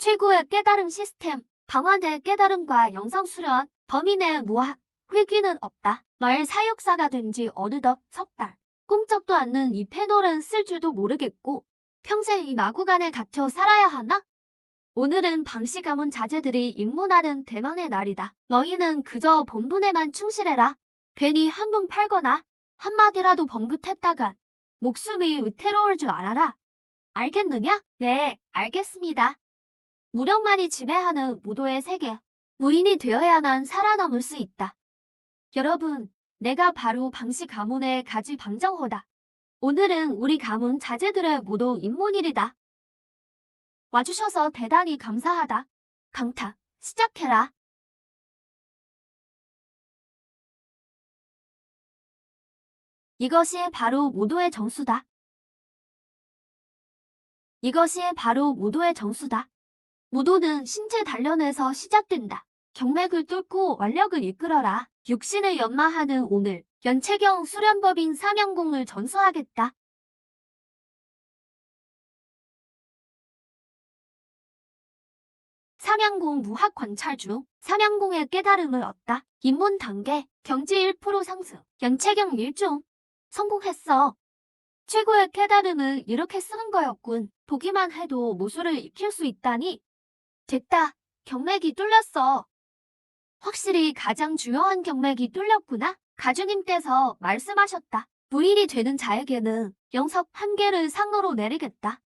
최고의 깨달음 시스템, 방화대 깨달음과 영상 수련, 범인의 무학, 회귀는 없다. 말 사육사가 된 지 어느덧 석 달. 꿈쩍도 않는 이 패널은 쓸 줄도 모르겠고 평생 이 마구간에 갇혀 살아야 하나? 오늘은 방씨 가문 자제들이 입문하는 대망의 날이다. 너희는 그저 본분에만 충실해라. 괜히 한눈 팔거나 한마디라도 번긋했다간 목숨이 위태로울 줄 알아라. 알겠느냐? 네, 알겠습니다. 무력만이 지배하는 무도의 세계. 무인이 되어야만 살아남을 수 있다. 여러분, 내가 바로 방씨 가문의 가지 방정호다. 오늘은 우리 가문 자제들의 무도 입문일이다. 와주셔서 대단히 감사하다. 강타, 시작해라. 이것이 바로 무도의 정수다. 이것이 바로 무도의 정수다. 무도는 신체 단련에서 시작된다. 경맥을 뚫고 원력을 이끌어라. 육신을 연마하는 오늘, 연체경 수련법인 삼양공을 전수하겠다. 삼양공 무학 관찰 중 삼양공의 깨달음을 얻다. 입문 단계, 경지 1% 상승, 연체경 1종. 성공했어. 최고의 깨달음을 이렇게 쓰는 거였군. 보기만 해도 모술을 익힐 수 있다니. 됐다. 경맥이 뚫렸어. 확실히 가장 중요한 경맥이 뚫렸구나. 가주님께서 말씀하셨다. 무인이 되는 자에게는 영석 1개를 상으로 내리겠다.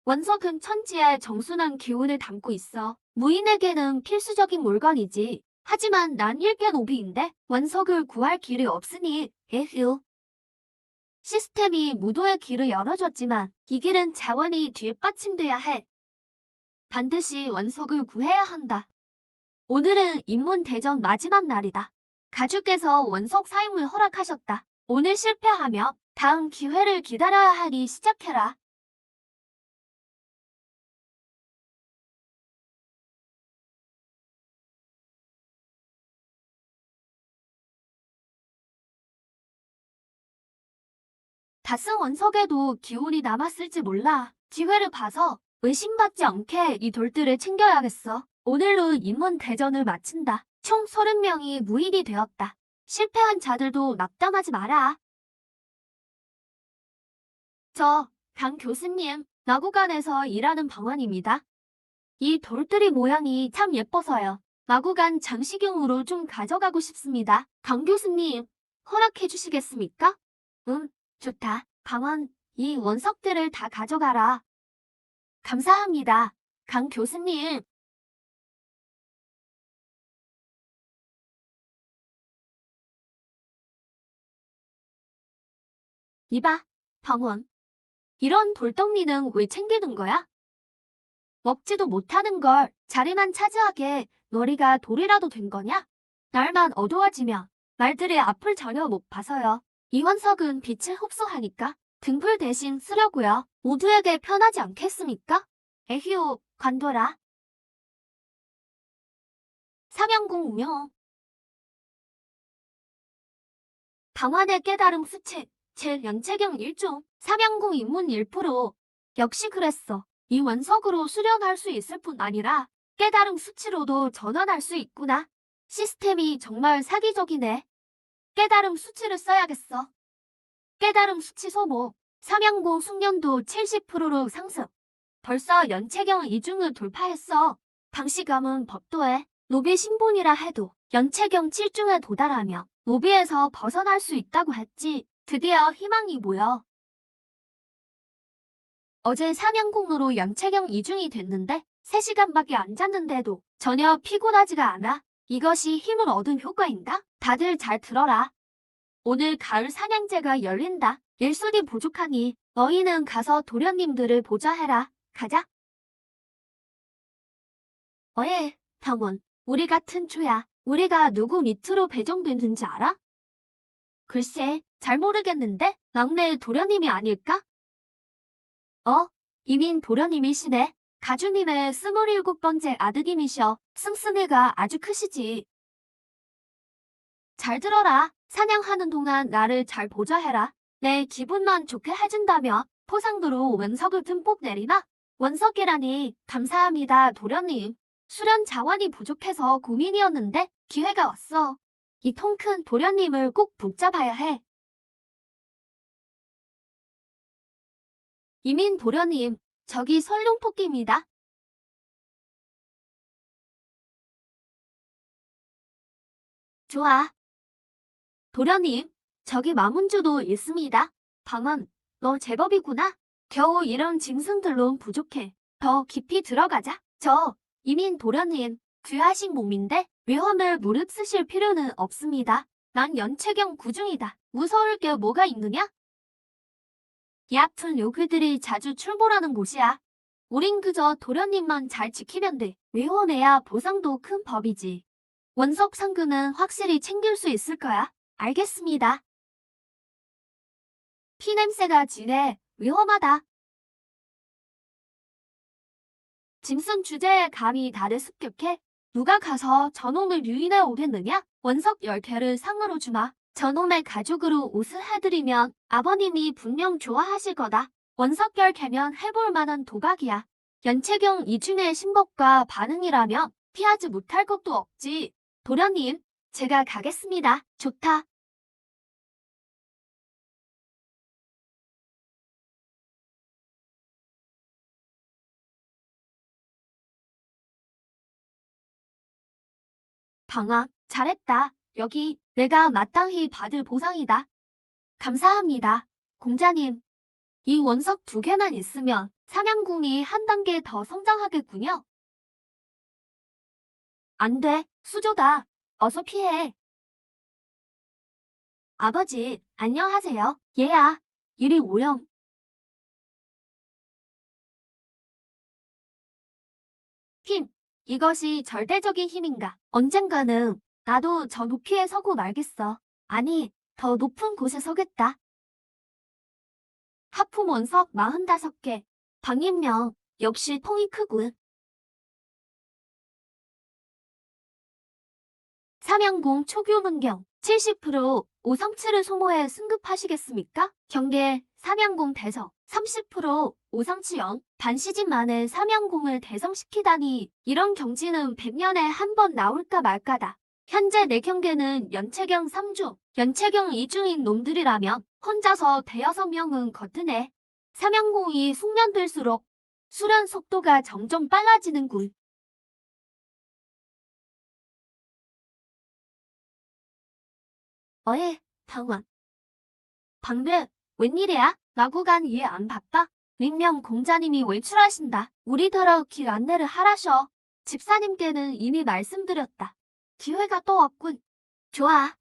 원석은 천지의 정순한 기운을 담고 있어. 무인에게는 필수적인 물건이지. 하지만 난 1개 노비인데 원석을 구할 길이 없으니 에휴. 시스템이 무도의 길을 열어줬지만 이 길은 자원이 뒷받침돼야 해. 반드시 원석을 구해야 한다. 오늘은 입문 대전 마지막 날이다. 가주께서 원석 사용을 허락하셨다. 오늘 실패하며 다음 기회를 기다려야 하니 시작해라. 다승 원석에도 기운이 남았을지 몰라. 기회를 봐서 의심받지 않게 이 돌들을 챙겨야겠어. 오늘로 입문 대전을 마친다. 총 30명이 무인이 되었다. 실패한 자들도 낙담하지 마라. 강 교수님, 마구간에서 일하는 방환입니다. 이 돌들이 모양이 참 예뻐서요. 마구간 장식용으로 좀 가져가고 싶습니다. 강 교수님, 허락해 주시겠습니까? 좋다. 강원, 이 원석들을 다 가져가라. 감사합니다. 강 교수님. 이봐, 방원. 이런 돌덩이는 왜 챙기는 거야? 먹지도 못하는 걸 자리만 차지하게 너리가 돌이라도 된 거냐? 날만 어두워지면 말들의 앞을 전혀 못 봐서요. 이 원석은 빛을 흡수하니까 등불 대신 쓰려고요. 모두에게 편하지 않겠습니까? 에휴, 관둬라. 삼양공 운영. 방환의 깨달음 수칙, 제 연체경 1종, 삼양공 입문 1%. 역시 그랬어. 이 원석으로 수련할 수 있을 뿐 아니라 깨달음 수치로도 전환할 수 있구나. 시스템이 정말 사기적이네. 깨달음 수치를 써야겠어. 깨달음 수치 소모, 삼양공 숙련도 70%로 상승. 벌써 연체경 2중을 돌파했어. 방씨감은 법도에 노비 신분이라 해도 연체경 7중에 도달하며 노비에서 벗어날 수 있다고 했지. 드디어 희망이 보여. 어제 삼양공으로 연체경 2중이 됐는데 3시간밖에 안 잤는데도 전혀 피곤하지가 않아. 이것이 힘을 얻은 효과인가? 다들 잘 들어라. 오늘 가을 사냥제가 열린다. 일손이 부족하니 너희는 가서 도련님들을 보자 해라. 가자. 어예, 병원. 우리 같은 초야. 우리가 누구 밑으로 배정됐는지 알아? 글쎄, 잘 모르겠는데 막내 도련님이 아닐까? 이민 도련님이시네. 가주님의 27번째 아드님이셔. 씀씀이가 아주 크시지. 잘 들어라. 사냥하는 동안 나를 잘 보좌해라. 내 기분만 좋게 해준다며 포상도로 원석을 듬뿍 내리나? 원석이라니 감사합니다, 도련님. 수련 자원이 부족해서 고민이었는데 기회가 왔어. 이 통 큰 도련님을 꼭 붙잡아야 해. 이민 도련님, 저기 설룡토끼입니다. 좋아. 도련님, 저기 마문주도 있습니다. 방언, 너 제법이구나. 겨우 이런 짐승들론 부족해. 더 깊이 들어가자. 저, 이민 도련님, 귀하신 몸인데 위험을 무릅쓰실 필요는 없습니다. 난 연체경 구중이다. 무서울 게 뭐가 있느냐? 얕은 요괴들이 자주 출몰하는 곳이야. 우린 그저 도련님만 잘 지키면 돼. 위험해야 보상도 큰 법이지. 원석 상금은 확실히 챙길 수 있을 거야. 알겠습니다. 피냄새가 진해. 위험하다. 짐승 주제에 감히 나를 습격해? 누가 가서 저놈을 유인해 오겠느냐? 원석 10개를 상으로 주마. 저놈의 가죽으로 옷을 해드리면 아버님이 분명 좋아하실 거다. 원석 10개면 해볼 만한 도각이야. 연체경 이중의 신법과 반응이라면 피하지 못할 것도 없지. 도련님, 제가 가겠습니다. 좋다. 방아, 잘했다. 여기 내가 마땅히 받을 보상이다. 감사합니다. 공자님, 이 원석 2개만 있으면 삼양궁이 한 단계 더 성장하겠군요. 안 돼, 수조다. 어서 피해. 아버지, 안녕하세요. 얘야, 이리 오렴. 힘, 이것이 절대적인 힘인가? 언젠가는 나도 저 높이에 서고 말겠어. 아니, 더 높은 곳에 서겠다. 하품 원석 45개. 방임명, 역시 통이 크군. 삼양공 초규문경 70% 오성치를 소모해 승급하시겠습니까? 경계 삼양공 대성 30% 오성치영 반시즌 만에 삼양공을 대성시키다니 이런 경지는 100년에 한 번 나올까 말까다. 현재 내 경계는 연체경 3주, 연체경 2주인 놈들이라면 혼자서 대여섯 명은 거뜬해. 삼양공이 숙련될수록 수련 속도가 점점 빨라지는군. 어에, 당황. 방배, 웬일이야? 나구간 이해 안 바빠? 민명 공자님이 외출하신다. 우리더러 길 안내를 하라셔. 집사님께는 이미 말씀드렸다. 기회가 또 왔군. 좋아.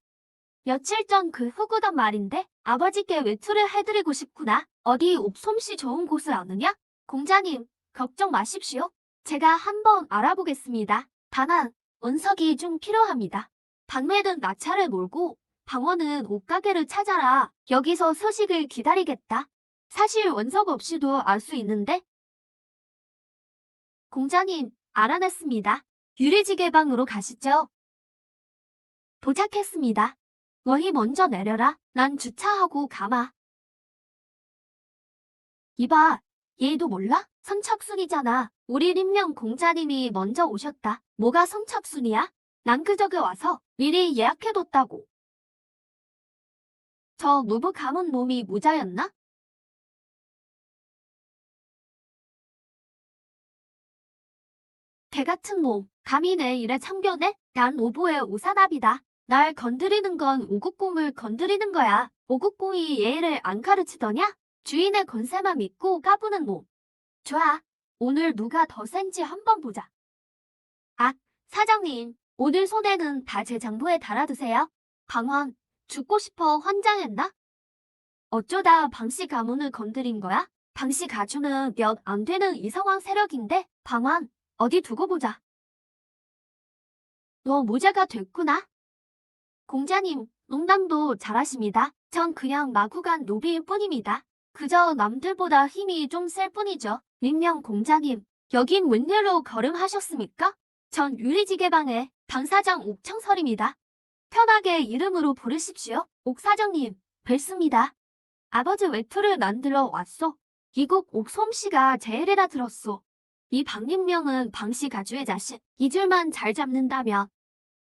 며칠 전 그 후구던 말인데 아버지께 외출을 해드리고 싶구나. 어디 옵솜씨 좋은 곳을 아느냐? 공자님, 걱정 마십시오. 제가 한번 알아보겠습니다. 다만 원석이 좀 필요합니다. 박매든 나차를 몰고 방원은 옷가게를 찾아라. 여기서 소식을 기다리겠다. 사실 원석 없이도 알 수 있는데. 공자님, 알아냈습니다. 유리지게방으로 가시죠. 도착했습니다. 너희 먼저 내려라. 난 주차하고 가마. 이봐, 얘도 몰라? 선착순이잖아. 우리 림명 공자님이 먼저 오셨다. 뭐가 선착순이야? 난 그저께 와서 미리 예약해뒀다고. 저 무브 가문 놈이 모자였나? 개같은 놈, 감히 내 일에 참견해? 난 오보의 오사납이다. 날 건드리는 건 오국공을 건드리는 거야. 오국공이 예의를 안 가르치더냐? 주인의 권세만 믿고 까부는 놈. 좋아, 오늘 누가 더 센지 한번 보자. 아, 사장님, 오늘 손해는 다 제 장부에 달아두세요. 방황, 죽고 싶어 환장했나? 어쩌다 방씨 가문을 건드린 거야? 방씨 가주는 몇 안 되는 이성왕 세력인데 방황, 어디 두고 보자. 너 모자가 됐구나. 공자님, 농담도 잘하십니다. 전 그냥 마구간 노비일 뿐입니다. 그저 남들보다 힘이 좀 셀 뿐이죠. 민명 공자님, 여긴 웬일로 걸음하셨습니까? 전 유리지게방의 방사장 옥청설입니다. 편하게 이름으로 부르십시오. 옥사장님, 뵙습니다. 아버지 외투를 만들어 왔소. 이 곡 옥솜씨가 제일이라 들었소. 이 박림명은 방씨 가주의 자식. 이 줄만 잘 잡는다면.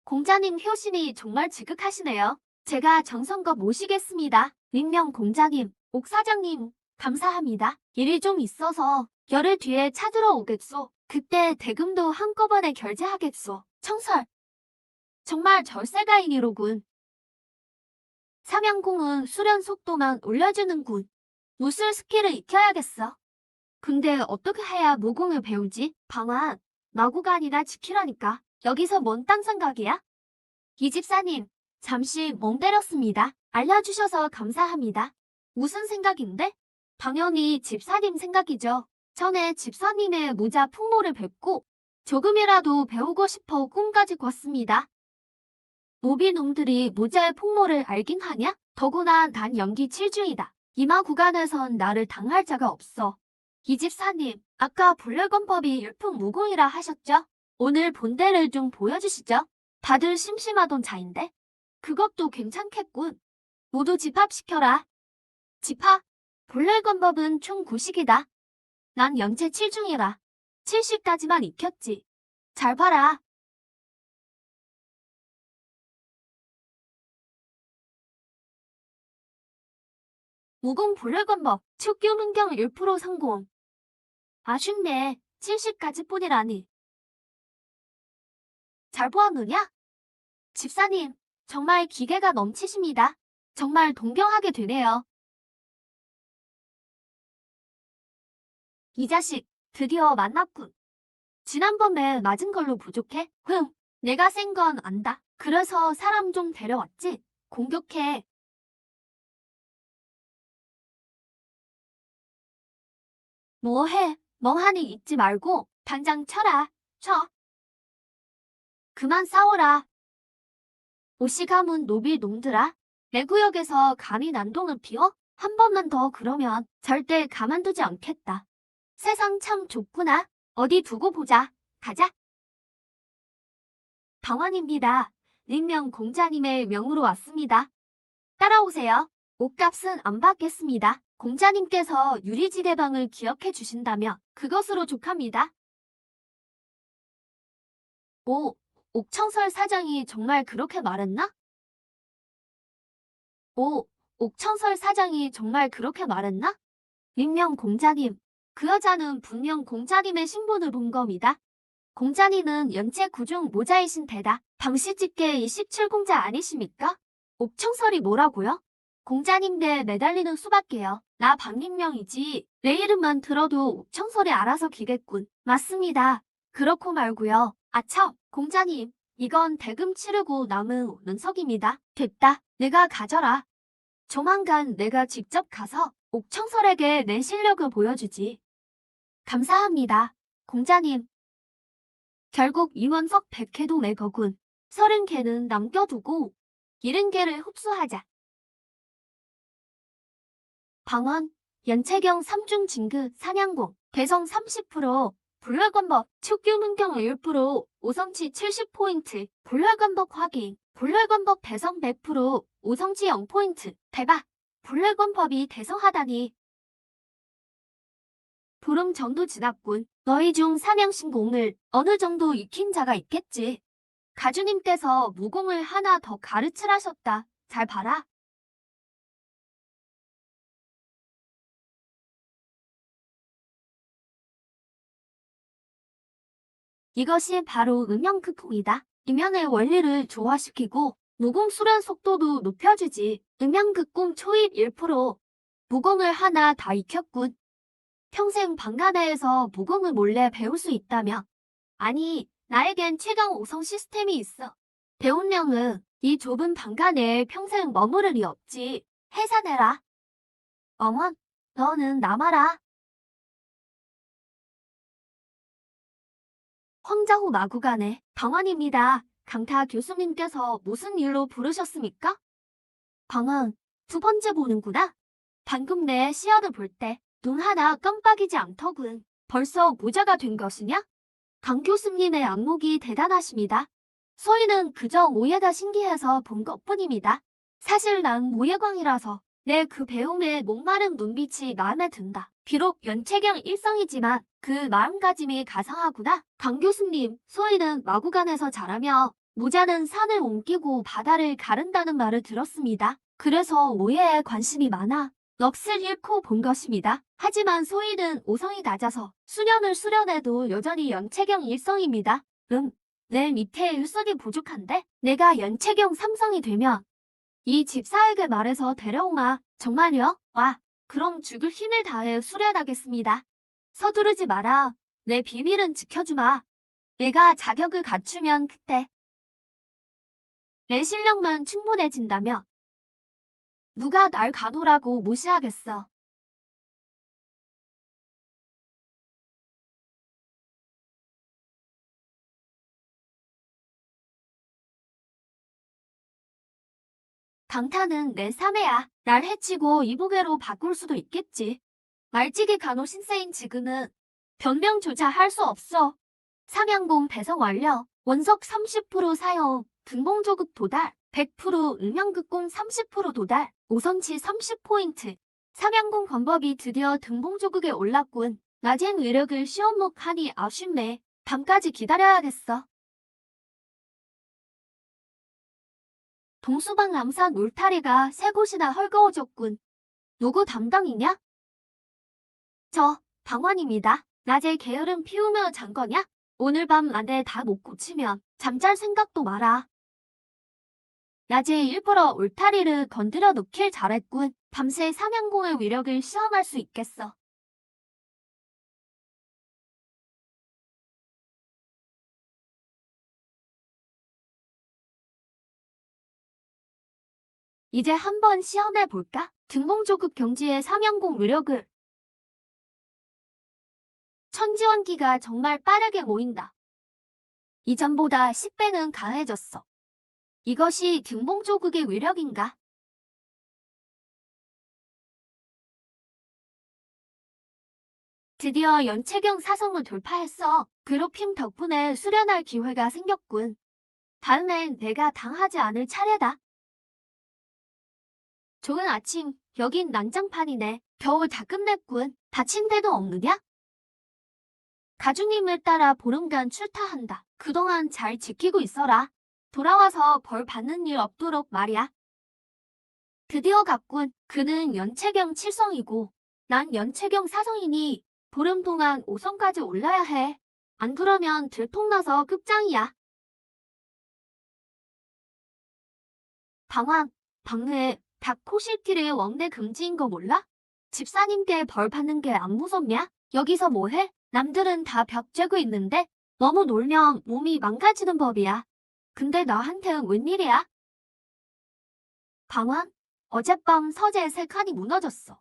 공자님 효신이 정말 지극하시네요. 제가 정성껏 모시겠습니다. 림명 공자님, 옥 사장님, 감사합니다. 일이 좀 있어서 열흘 뒤에 찾으러 오겠소. 그때 대금도 한꺼번에 결제하겠소. 청설. 정말 절세다행이로군. 삼양공은 수련 속도만 올려주는군. 무술 스킬을 익혀야겠어. 근데 어떻게 해야 무공을 배우지? 방안, 나구가 아니라 지키라니까. 여기서 뭔 딴 생각이야? 이 집사님, 잠시 멍 때렸습니다. 알려주셔서 감사합니다. 무슨 생각인데? 당연히 집사님 생각이죠. 전에 집사님의 모자 풍모를 뵙고 조금이라도 배우고 싶어 꿈까지 꿨습니다. 노비놈들이 모자의 풍모를 알긴 하냐? 더구나 난 연기 7주이다. 이마 구간에선 나를 당할 자가 없어. 이 집사님, 아까 본래권법이 일품무공이라 하셨죠? 오늘 본대를 좀 보여주시죠. 다들 심심하던 자인데. 그것도 괜찮겠군. 모두 집합시켜라. 집합. 본래권법은 총 9식이다. 난 연체 7중이라. 70까지만 익혔지. 잘 봐라. 무공 본래권법, 축규문경 1% 성공. 아쉽네. 70까지 뿐이라니. 잘 보았느냐? 집사님, 정말 기계가 넘치십니다. 정말 동경하게 되네요. 이 자식, 드디어 만났군. 지난번에 맞은 걸로 부족해? 내가 센 건 안다. 그래서 사람 좀 데려왔지. 공격해. 뭐해? 멍하니 있지 말고 당장 쳐라. 쳐. 그만 싸워라. 오시가문 노비 놈들아. 내 구역에서 감히 난동을 피워? 한 번만 더 그러면 절대 가만두지 않겠다. 세상 참 좁구나. 어디 두고 보자. 가자. 당원입니다. 림명 공자님의 명으로 왔습니다. 따라오세요. 옷값은 안 받겠습니다. 공자님께서 유리지대방을 기억해 주신다면 그것으로 족합니다. 오, 옥청설 사장이 정말 그렇게 말했나? 오, 옥청설 사장이 정말 그렇게 말했나? 림명 공자님, 그 여자는 분명 공자님의 신분을 본 겁니다. 공자님은 연체 9중 모자이신 데다 방시집계 27공자 아니십니까? 옥청설이 뭐라고요? 공자님께 매달리는 수밖에요. 나 박림명이지. 내 이름만 들어도 옥청설이 알아서 기겠군. 맞습니다. 그렇고 말고요. 아참, 공자님. 이건 대금 치르고 남은 은석입니다. 됐다. 내가 가져라. 조만간 내가 직접 가서 옥청설에게 내 실력을 보여주지. 감사합니다. 공자님. 결국 이원석 100개도 내 거군. 30개는 남겨두고 70개를 흡수하자. 방언, 연체경 3중 진급 사냥공, 개성 30%, 불멸관법, 축규문경 1%, 오성치 70포인트, 불멸관법 확인, 불멸관법 대성 100%, 오성치 0포인트, 대박! 불멸관법이 대성하다니. 보름 정도 지났군. 너희 중 삼양신공을 어느 정도 익힌 자가 있겠지. 가주님께서 무공을 하나 더 가르치라셨다. 잘 봐라. 이것이 바로 음영극공이다. 음영의 원리를 조화시키고 무공 수련 속도도 높여주지. 음영극공 초입 1%. 무공을 하나 다 익혔군. 평생 방가 내에서 무공을 몰래 배울 수 있다며. 아니, 나에겐 최강 5성 시스템이 있어. 배운명은 이 좁은 방가 내에 평생 머무를 리 없지. 해산해라. 어먼, 너는 남아라. 황자호 마구간에 방언입니다. 강타 교수님께서 무슨 일로 부르셨습니까? 방언, 두 번째 보는구나. 방금 내 시야를 볼 때 눈 하나 깜빡이지 않더군. 벌써 모자가 된 것이냐? 강 교수님의 안목이 대단하십니다. 소희는 그저 모예가 신기해서 본 것뿐입니다. 사실 난 모예광이라서 내 그 배움에 목마른 눈빛이 마음에 든다. 비록 연체경 일성이지만 그 마음가짐이 가상하구나. 강 교수님, 소희는 마구간에서 자라며 모자는 산을 옮기고 바다를 가른다는 말을 들었습니다. 그래서 오해에 관심이 많아 넋을 잃고 본 것입니다. 하지만 소희는 오성이 낮아서 수년을 수련해도 여전히 연체경 일성입니다. 내 밑에 일성이 부족한데 내가 연체경 삼성이 되면 이 집사에게 말해서 데려오마. 정말요? 와, 그럼 죽을 힘을 다해 수련하겠습니다. 서두르지 마라. 내 비밀은 지켜주마. 내가 자격을 갖추면 그때 내 실력만 충분해진다면 누가 날 가노라고 무시하겠어. 강타는 내 사매야. 날 해치고 이보게로 바꿀 수도 있겠지. 말찌개 간호 신세인 지금은 변명조차 할 수 없어. 삼양공 배송 완료. 원석 30% 사용. 등봉조급 도달. 100% 음영극공 30% 도달. 오성치 30포인트. 삼양공 권법이 드디어 등봉조급에 올랐군. 낮엔 의력을 시험목하니 아쉽네. 밤까지 기다려야겠어. 동수방 남산 울타리가 세 곳이나 헐거워졌군. 누구 담당이냐? 저, 방원입니다. 낮에 게으름 피우며 잔 거냐? 오늘 밤 안에 다 못 고치면 잠잘 생각도 마라. 낮에 일부러 울타리를 건드려 놓길 잘했군. 밤새 삼양공의 위력을 시험할 수 있겠어. 이제 한번 시험해 볼까? 등봉조급 경지의 삼양공 위력을. 천지원기가 정말 빠르게 모인다. 이전보다 10배는 강해졌어. 이것이 등봉조급의 위력인가? 드디어 연체경 사성을 돌파했어. 괴롭힘 덕분에 수련할 기회가 생겼군. 다음엔 내가 당하지 않을 차례다. 좋은 아침, 여긴 난장판이네. 겨우 다 끝냈군. 다친 데도 없느냐? 가주님을 따라 보름간 출타한다. 그동안 잘 지키고 있어라. 돌아와서 벌 받는 일 없도록 말이야. 드디어 갔군. 그는 연체경 7성이고 난 연체경 4성이니 보름 동안 5성까지 올라야 해. 안 그러면 들통나서 끝장이야. 방황, 방해, 닭코실길의 왕래 금지인 거 몰라? 집사님께 벌 받는 게 안 무섭냐? 여기서 뭐해? 남들은 다 벽 쬐고 있는데 너무 놀면 몸이 망가지는 법이야. 근데 나한테는 웬일이야? 방황? 어젯밤 서재 3칸이 무너졌어.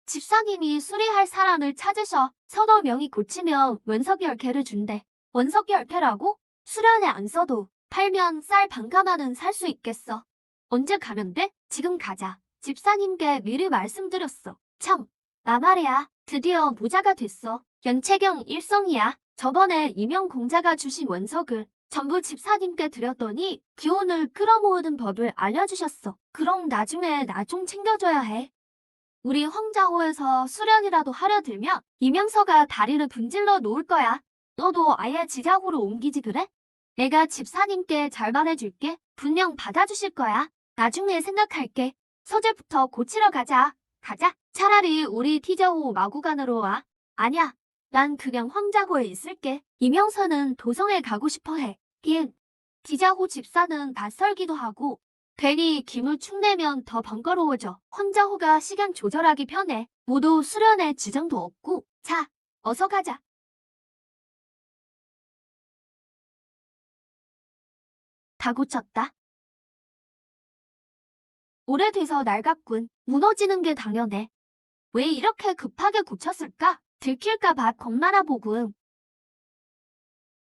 집사님이 수리할 사람을 찾으셔. 서너 명이 고치면 원석이 10개를 준대. 원석이 10개라고? 수련에 안 써도 팔면 쌀 반가마는 살 수 있겠어. 언제 가면 돼? 지금 가자. 집사님께 미리 말씀드렸어. 참, 나 말이야. 드디어 모자가 됐어. 연체경 일성이야. 저번에 임영 공자가 주신 원석을 전부 집사님께 드렸더니 기운을 끌어모으는 법을 알려주셨어. 그럼 나중에 나 좀 챙겨줘야 해. 우리 황자호에서 수련이라도 하려 들면 이명서가 다리를 분질러 놓을 거야. 너도 아예 지자호로 옮기지 그래? 내가 집사님께 잘 말해줄게. 분명 받아주실 거야. 나중에 생각할게. 서재부터 고치러 가자. 가자. 차라리 우리 티저호 마구간으로 와. 아냐. 난 그냥 황자호에 있을게. 이명서는 도성에 가고 싶어 해. 티자호 집사는 낯설기도 하고 괜히 기물 축내면 더 번거로워져. 황자호가 시간 조절하기 편해. 모두 수련에 지장도 없고. 자, 어서 가자. 다 고쳤다. 오래돼서 낡았군. 무너지는 게 당연해. 왜 이렇게 급하게 고쳤을까? 들킬까봐 겁나나 보군.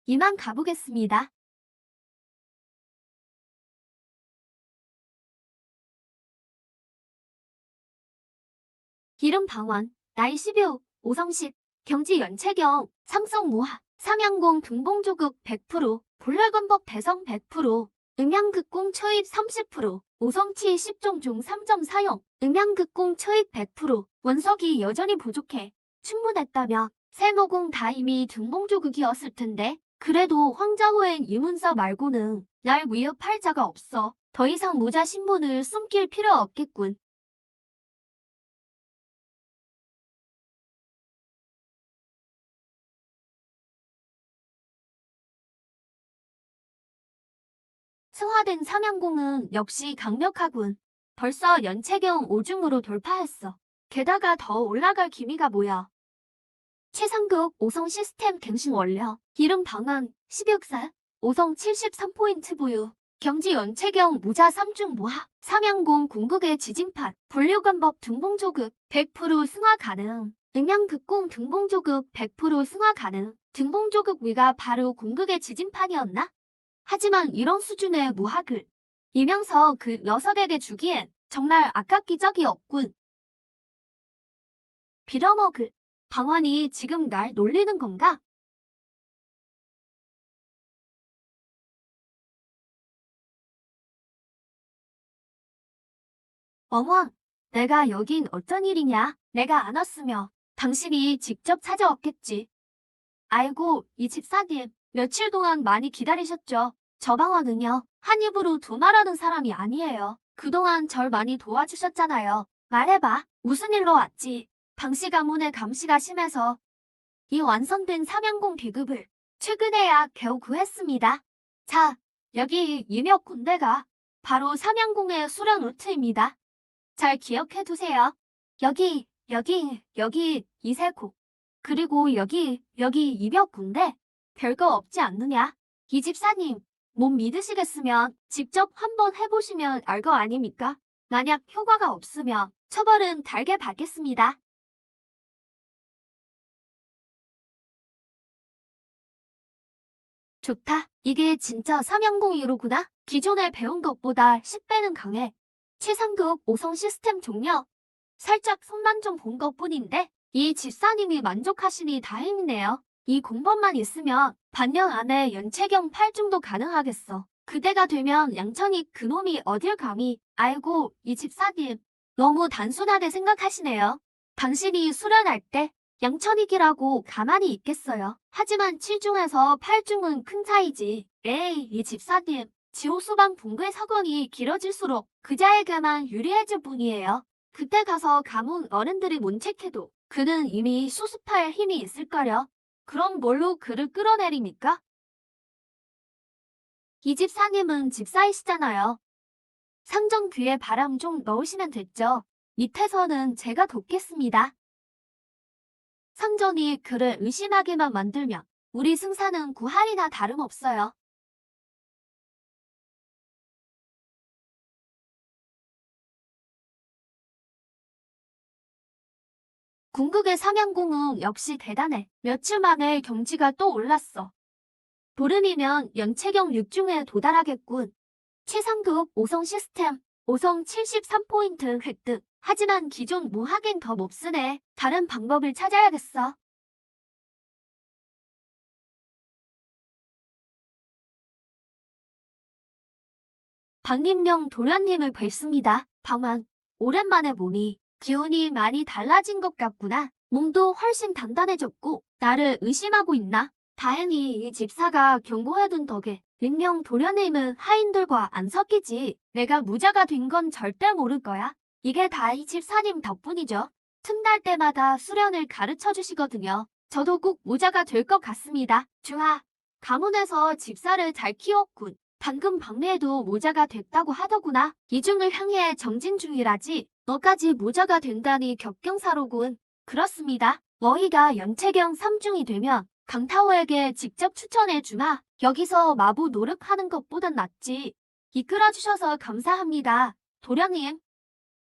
이만 가보겠습니다. 이름 방원, 나이 12호, 오성식, 경지 연체경, 삼성무화, 삼양공 등봉조급 100%, 볼혈건법 배성 100%, 음양극공 초입 30%, 오성치 10종 중 3점 사용, 음양극공 초입 100%, 원석이 여전히 부족해. 충분했다며 세모공 다 이미 등봉조국이었을 텐데 그래도 황자호엔 이문서 말고는 날 위협할 자가 없어. 더 이상 모자 신분을 숨길 필요 없겠군. 승화된 삼양공은 역시 강력하군. 벌써 연체경 5중으로 돌파했어. 게다가 더 올라갈 기미가 보여. 최상급 5성 시스템 갱신 완료. 기름 방안 16살 5성 73포인트 부유. 경지 연체경 무자 3중 모하. 삼양공 궁극의 지진판. 분류관법 등봉조급 100% 승화 가능. 음양극공 등봉조급 100% 승화 가능. 등봉조급 위가 바로 궁극의 지진판이었나? 하지만 이런 수준의 무학을 이명서 그 녀석에게 주기엔 정말 아깝기 짝이 없군. 빌어먹을. 방환이 지금 날 놀리는 건가? 어머, 내가 여긴 어쩐 일이냐? 내가 안 왔으며 당신이 직접 찾아왔겠지. 아이고, 이 집사님, 며칠 동안 많이 기다리셨죠? 저 방황은요, 한 입으로 두 말하는 사람이 아니에요. 그동안 절 많이 도와주셨잖아요. 말해봐, 무슨 일로 왔지? 방씨 가문의 감시가 심해서 이 완성된 삼양공 비급을 최근에야 겨우 구했습니다. 자, 여기 유력 군대가 바로 삼양공의 수련 루트입니다. 잘 기억해 두세요. 여기 이세국. 그리고 여기 이벽 군대. 별거 없지 않느냐? 이 집사님, 못 믿으시겠으면 직접 한번 해보시면 알 거 아닙니까? 만약 효과가 없으면 처벌은 달게 받겠습니다. 좋다. 이게 진짜 삼양공이로구나. 기존에 배운 것보다 10배는 강해. 최상급 5성 시스템 종료. 살짝 손만 좀 본 것뿐인데 이 집사님이 만족하시니 다행이네요. 이 공법만 있으면 반년 안에 연체경 8중도 가능하겠어. 그때가 되면 양천이 그놈이 어딜 감히. 아이고, 이 집사님 너무 단순하게 생각하시네요. 당신이 수련할 때 양천이기라고 가만히 있겠어요. 하지만 7중에서 8중은 큰 차이지. 에이, 이 집사님. 지호수방 붕괴 사건이 길어질수록 그자에게만 유리해질 뿐이에요. 그때 가서 가문 어른들이 문책해도 그는 이미 수습할 힘이 있을까요? 그럼 뭘로 그를 끌어내립니까? 이 집사님은 집사이시잖아요. 상정 귀에 바람 좀 넣으시면 됐죠. 밑에서는 제가 돕겠습니다. 상전이 그를 의심하게만 만들면 우리 승사는 구할이나 다름없어요. 궁극의 삼양공은 역시 대단해. 며칠 만에 경지가 또 올랐어. 보름이면 연체경 6중에 도달하겠군. 최상급 5성 시스템, 5성 73포인트 획득. 하지만 기존 무학엔 더 몹쓰네. 다른 방법을 찾아야겠어. 박림령 도련님을 뵙습니다. 방만, 오랜만에 보니 기운이 많이 달라진 것 같구나. 몸도 훨씬 단단해졌고 나를 의심하고 있나? 다행히 이 집사가 경고해둔 덕에 링령 도련님은 하인들과 안 섞이지. 내가 무자가 된 건 절대 모를 거야. 이게 다 이 집사님 덕분이죠. 틈날 때마다 수련을 가르쳐 주시거든요. 저도 꼭 무자가 될 것 같습니다. 좋아. 가문에서 집사를 잘 키웠군. 방금 방매에도 모자가 됐다고 하더구나. 이중을 향해 정진 중이라지. 너까지 모자가 된다니 격경사로군. 그렇습니다. 너희가 연체경 3중이 되면 강타호에게 직접 추천해주마. 여기서 마부 노력하는 것보단 낫지. 이끌어주셔서 감사합니다. 도련님.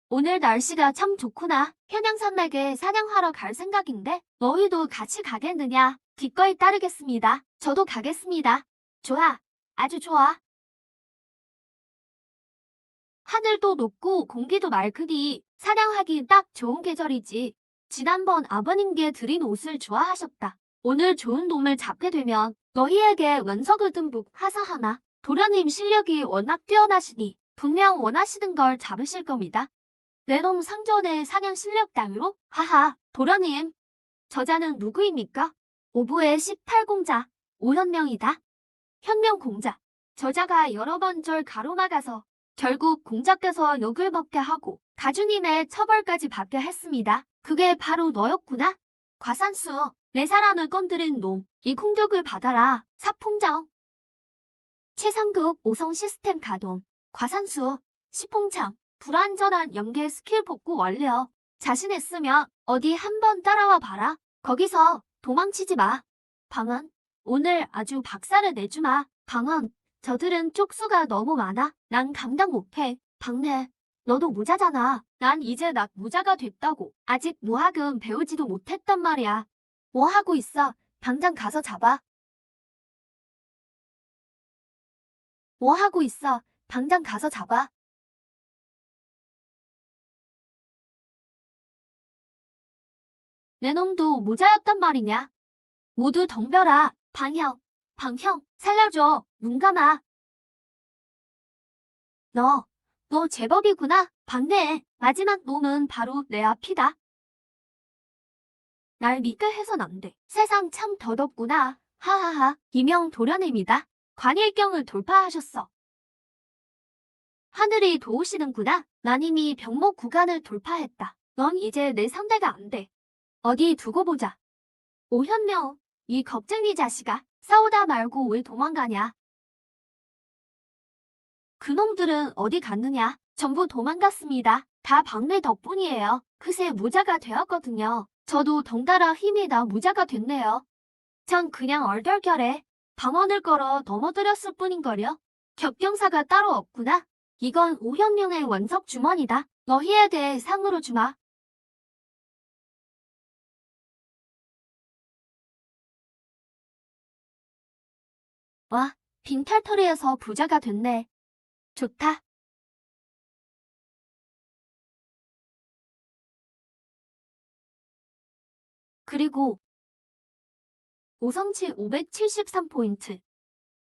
오늘 날씨가 참 좋구나. 현양산맥에 사냥하러 갈 생각인데 너희도 같이 가겠느냐? 기꺼이 따르겠습니다. 저도 가겠습니다. 좋아. 아주 좋아. 하늘도 높고 공기도 맑으니 사냥하기 딱 좋은 계절이지. 지난번 아버님께 드린 옷을 좋아하셨다. 오늘 좋은 놈을 잡게 되면 너희에게 원석을 듬뿍 하사하나. 도련님 실력이 워낙 뛰어나시니 분명 원하시는 걸 잡으실 겁니다. 내 놈 상전의 사냥 실력 따위로? 하하, 도련님. 저자는 누구입니까? 오부의 18공자, 오현명이다. 현명공자. 저자가 여러 번 절 가로막아서 결국 공자께서 욕을 먹게 하고 가주님의 처벌까지 받게 했습니다. 그게 바로 너였구나. 과산수, 내 사람을 건드린 놈, 이 공격을 받아라. 사풍정. 최상급 5성 시스템 가동. 과산수, 시풍창, 불완전한 연계 스킬 복구 완료. 자신했으면 어디 한번 따라와 봐라. 거기서 도망치지 마. 방언, 오늘 아주 박살을 내주마. 방언, 저들은 쪽수가 너무 많아. 난 감당 못해. 박내, 너도 무자잖아. 난 이제 나 무자가 됐다고. 아직 무학은 배우지도 못했단 말이야. 뭐 하고 있어? 당장 가서 잡아. 뭐 하고 있어? 당장 가서 잡아. 내 놈도 무자였단 말이냐? 모두 덤벼라. 방형, 방형, 살려줘. 눈 감아. 너 제법이구나. 박내, 마지막 놈은 바로 내 앞이다. 날 믿게 해선 안 돼. 세상 참 더덥구나. 하하하. 이명 도련입니다. 관일경을 돌파하셨어. 하늘이 도우시는구나. 난 이미 병목 구간을 돌파했다. 넌 이제 내 상대가 안 돼. 어디 두고 보자. 오현명, 이 겁쟁이 자식아. 싸우다 말고 왜 도망가냐. 그놈들은 어디 갔느냐. 전부 도망갔습니다. 다 박내 덕분이에요. 그새 무자가 되었거든요. 저도 덩달아 힘이 나 무자가 됐네요. 전 그냥 얼떨결에 방언을 걸어 넘어뜨렸을 뿐인걸요. 격경사가 따로 없구나. 이건 오현명의 원석 주머니다. 너희에 대해 상으로 주마. 와, 빈털터리에서 부자가 됐네. 좋다. 그리고 오성치 573포인트.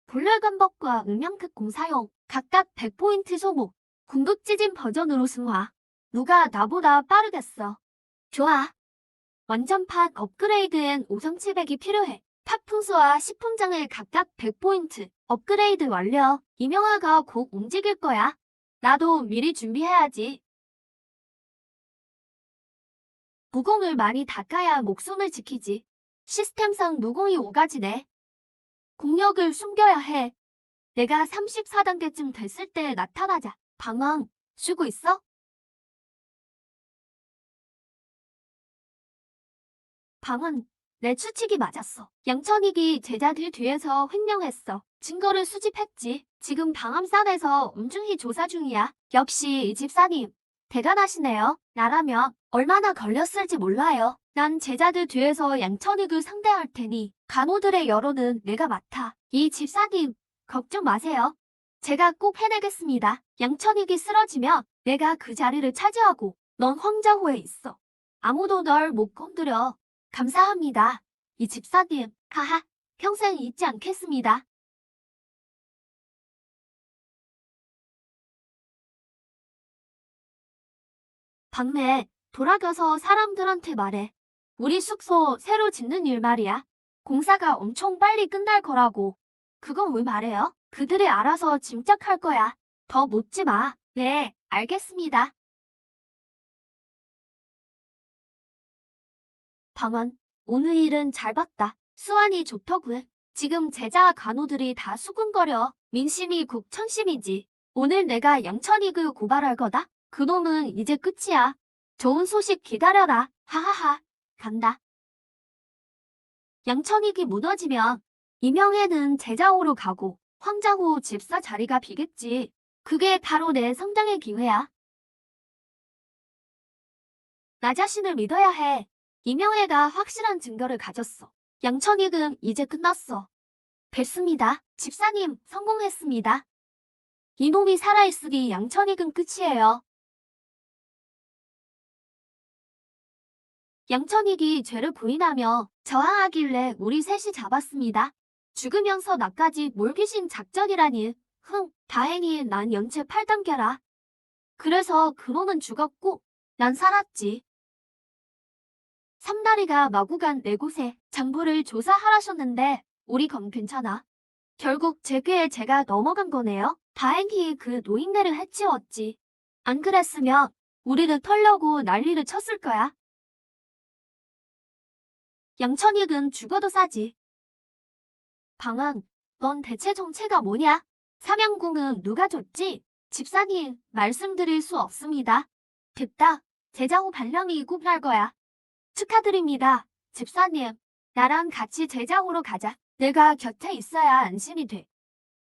볼렬감법과 음향극 공사용 각각 100포인트 소모. 궁극지진 버전으로 승화. 누가 나보다 빠르겠어. 좋아. 완전판 업그레이드엔 오성치백이 필요해. 탑풍수와 시풍장을 각각 100포인트. 업그레이드 완료. 이명화가 곧 움직일 거야. 나도 미리 준비해야지. 무공을 많이 닦아야 목숨을 지키지. 시스템상 무공이 5가지네. 공력을 숨겨야 해. 내가 34단계쯤 됐을 때 나타나자. 방황, 쉬고 있어? 방은 내 추측이 맞았어. 양천익이 제자들 뒤에서 횡령했어. 증거를 수집했지. 지금 방암산에서 엄중히 조사 중이야. 역시 이 집사님, 대단하시네요. 나라면 얼마나 걸렸을지 몰라요. 난 제자들 뒤에서 양천익을 상대할 테니 간호들의 여론은 내가 맡아. 이 집사님, 걱정 마세요. 제가 꼭 해내겠습니다. 양천익이 쓰러지면 내가 그 자리를 차지하고 넌 황자호에 있어. 아무도 널 못 건드려. 감사합니다. 이 집사님, 하하, 평생 잊지 않겠습니다. 박내, 돌아가서 사람들한테 말해. 우리 숙소 새로 짓는 일 말이야. 공사가 엄청 빨리 끝날 거라고. 그건 왜 말해요? 그들이 알아서 짐작할 거야. 더 묻지 마. 네, 알겠습니다. 방언, 오늘 일은 잘 봤다. 수완이 좋더군. 지금 제자 간호들이 다 수군거려. 민심이 국천심이지. 오늘 내가 양천익을 고발할 거다. 그놈은 이제 끝이야. 좋은 소식 기다려라. 하하하. 간다. 양천익이 무너지면 이명애는 제자호로 가고 황자호 집사 자리가 비겠지. 그게 바로 내 성장의 기회야. 나 자신을 믿어야 해. 이명애가 확실한 증거를 가졌어. 양천익은 이제 끝났어. 뵙습니다. 집사님, 성공했습니다. 이놈이 살아있으니 양천익은 끝이에요. 양천익이 죄를 부인하며 저항하길래 우리 셋이 잡았습니다. 죽으면서 나까지 몰귀신 작전이라니. 다행히 난 연체 8단계라. 그래서 그놈은 죽었고 난 살았지. 삼다리가 마구 간 네 곳에 장부를 조사하라셨는데 우리 건 괜찮아. 결국 제 귀에 제가 넘어간 거네요. 다행히 그 노인네를 해치웠지. 안 그랬으면 우리를 털려고 난리를 쳤을 거야. 양천익은 죽어도 싸지. 방한, 넌 대체 정체가 뭐냐? 삼양궁은 누가 줬지? 집사님, 말씀드릴 수 없습니다. 됐다. 제자후 발령이 구분할 거야. 축하드립니다. 집사님, 나랑 같이 제자후로 가자. 내가 곁에 있어야 안심이 돼.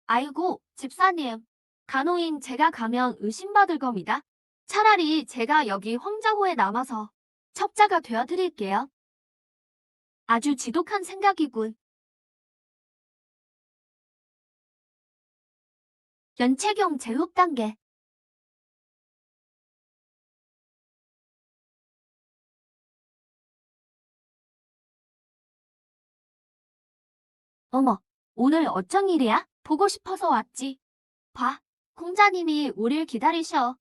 아이고, 집사님. 간호인 제가 가면 의심받을 겁니다. 차라리 제가 여기 황자호에 남아서 첩자가 되어드릴게요. 아주 지독한 생각이군. 연체경 제흡 단계. 어머, 오늘 어쩐 일이야? 보고 싶어서 왔지. 봐, 공자님이 우릴 기다리셔.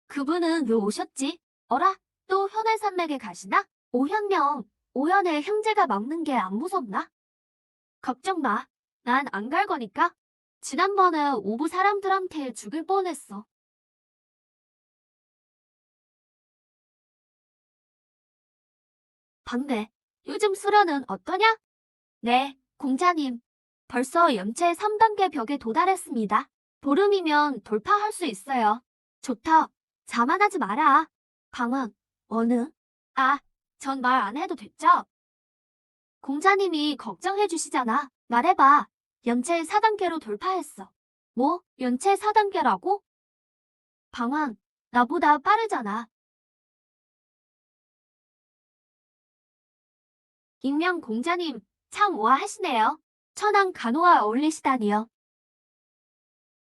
그분은 왜 오셨지? 어라, 또 현해산맥에 가시나? 오현명, 오현의 형제가 막는 게 안 무섭나? 걱정 마. 난 안 갈 거니까. 지난번에 오부 사람들한테 죽을 뻔했어. 방배, 요즘 수련은 어떠냐? 네, 공자님. 벌써 연체 3단계 벽에 도달했습니다. 보름이면 돌파할 수 있어요. 좋다. 자만하지 마라. 방황, 어느? 아, 전 말 안 해도 됐죠? 공자님이 걱정해 주시잖아. 말해봐. 연체 4단계로 돌파했어. 뭐? 연체 4단계라고? 방황, 나보다 빠르잖아. 익명 공자님, 참 우아하시네요. 천황 간호와 어울리시다니요.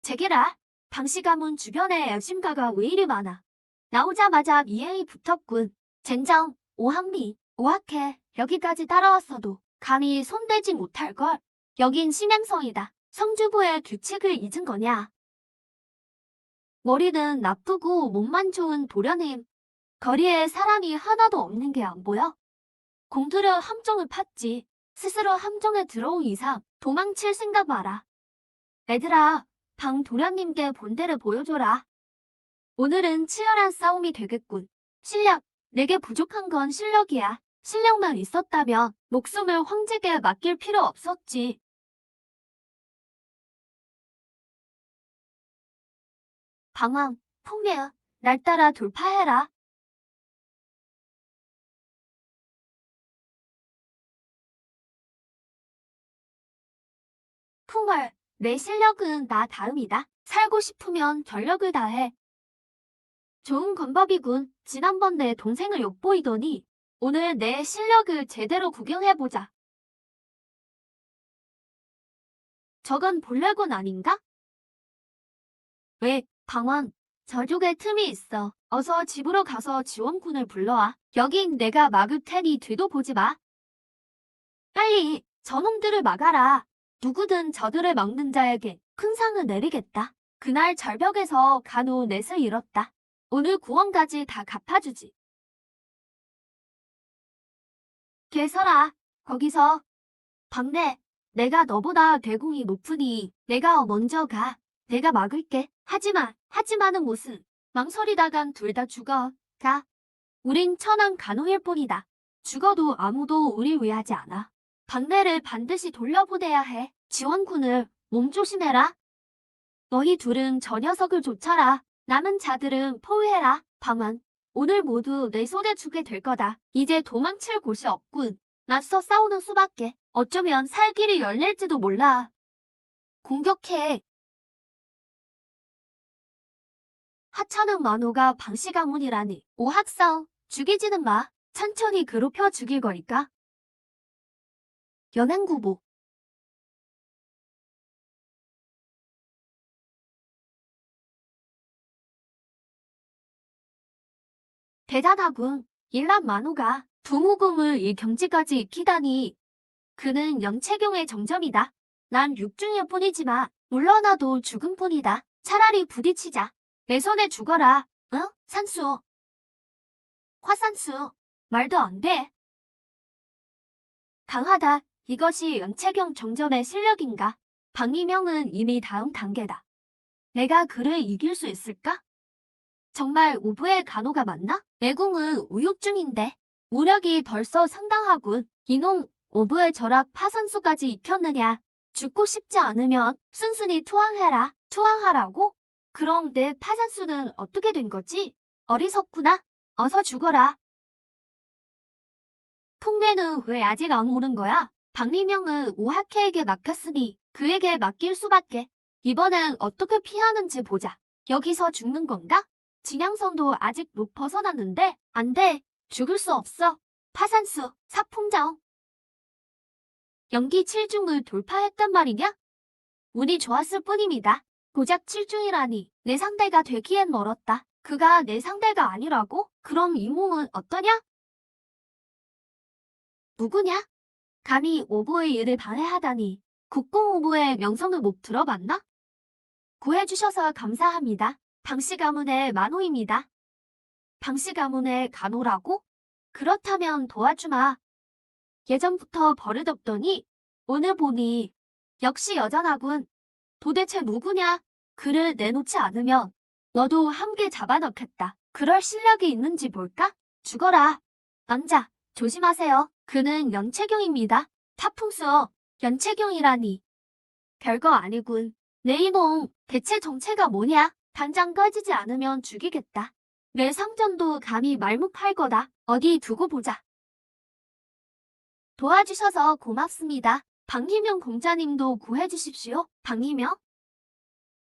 제게라, 당시 가문 주변에 애심가가 왜 이리 많아. 나오자마자 미행이 붙었군. 젠장, 오한미, 오학해. 여기까지 따라왔어도 감히 손대지 못할걸. 여긴 심양성이다. 성주부의 규칙을 잊은 거냐. 머리는 나쁘고 몸만 좋은 도련님. 거리에 사람이 하나도 없는 게 안 보여? 공들여 함정을 팠지. 스스로 함정에 들어온 이상 도망칠 생각 마라. 애들아, 방 도련님께 본대를 보여줘라. 오늘은 치열한 싸움이 되겠군. 실력, 내게 부족한 건 실력이야. 실력만 있었다면 목숨을 황제에게 맡길 필요 없었지. 방황, 풍매야, 날 따라 돌파해라. 풍월, 내 실력은 나 다음이다. 살고 싶으면 전력을 다해. 좋은 건법이군. 지난번 내 동생을 욕보이더니 오늘 내 실력을 제대로 구경해보자. 저건 본래군 아닌가? 왜, 방황, 저쪽에 틈이 있어. 어서 집으로 가서 지원군을 불러와. 여긴 내가 막을 테니 뒤도 보지 마. 빨리 저놈들을 막아라. 누구든 저들을 막는 자에게 큰 상을 내리겠다. 그날 절벽에서 간호 넷을 잃었다. 오늘 구원까지 다 갚아주지. 개설아, 거기서. 박내, 내가 너보다 대공이 높으니 내가 먼저 가. 내가 막을게. 하지마는 무슨. 망설이다간 둘 다 죽어. 가. 우린 천한 간호일 뿐이다. 죽어도 아무도 우릴 위하지 않아. 박내를 반드시 돌려보내야 해. 지원군을 몸조심해라. 너희 둘은 저 녀석을 쫓아라. 남은 자들은 포위해라. 방안, 오늘 모두 내 손에 주게 될 거다. 이제 도망칠 곳이 없군. 맞서 싸우는 수밖에. 어쩌면 살 길이 열릴지도 몰라. 공격해. 하찮은 만호가 방씨 가문이라니. 오학성, 죽이지는 마. 천천히 괴롭혀 죽일 거니까. 연행구보. 대단하군. 일란 만호가 두무금을 이 경지까지 익히다니. 그는 영채경의 정점이다. 난 육중일 뿐이지만 물러나도 죽은 뿐이다. 차라리 부딪히자. 내 손에 죽어라. 응? 산수. 화산수. 말도 안 돼. 강하다. 이것이 연체경 정전의 실력인가? 박미명은 이미 다음 단계다. 내가 그를 이길 수 있을까? 정말 오브의 간호가 맞나? 내공은 우육 중인데 무력이 벌써 상당하군. 이놈 오브의 절약 파산수까지 익혔느냐? 죽고 싶지 않으면 순순히 투항해라. 투항하라고? 그럼 내 파산수는 어떻게 된 거지? 어리석구나. 어서 죽어라. 통례는 왜 아직 안 오른 거야? 박리명은 오하케에게 맡겼으니 그에게 맡길 수밖에. 이번엔 어떻게 피하는지 보자. 여기서 죽는 건가? 진양선도 아직 못 벗어났는데 안 돼. 죽을 수 없어. 파산수, 사풍정. 연기 7중을 돌파했단 말이냐? 운이 좋았을 뿐입니다. 고작 7중이라니 내 상대가 되기엔 멀었다. 그가 내 상대가 아니라고? 그럼 이 몸은 어떠냐? 누구냐? 감히 오보의 일을 방해하다니. 국공 오보의 명성을 못 들어봤나? 구해주셔서 감사합니다. 방씨 가문의 만호입니다. 방씨 가문의 간호라고? 그렇다면 도와주마. 예전부터 버릇없더니 오늘 보니 역시 여전하군. 도대체 누구냐? 그를 내놓지 않으면 너도 함께 잡아넣겠다. 그럴 실력이 있는지 볼까? 죽어라. 남자, 조심하세요. 그는 연체경입니다. 타풍수어, 연체경이라니. 별거 아니군. 내 이놈, 대체 정체가 뭐냐? 당장 꺼지지 않으면 죽이겠다. 내 상전도 감히 말묵할 거다. 어디 두고 보자. 도와주셔서 고맙습니다. 박희명 공자님도 구해주십시오. 박희명?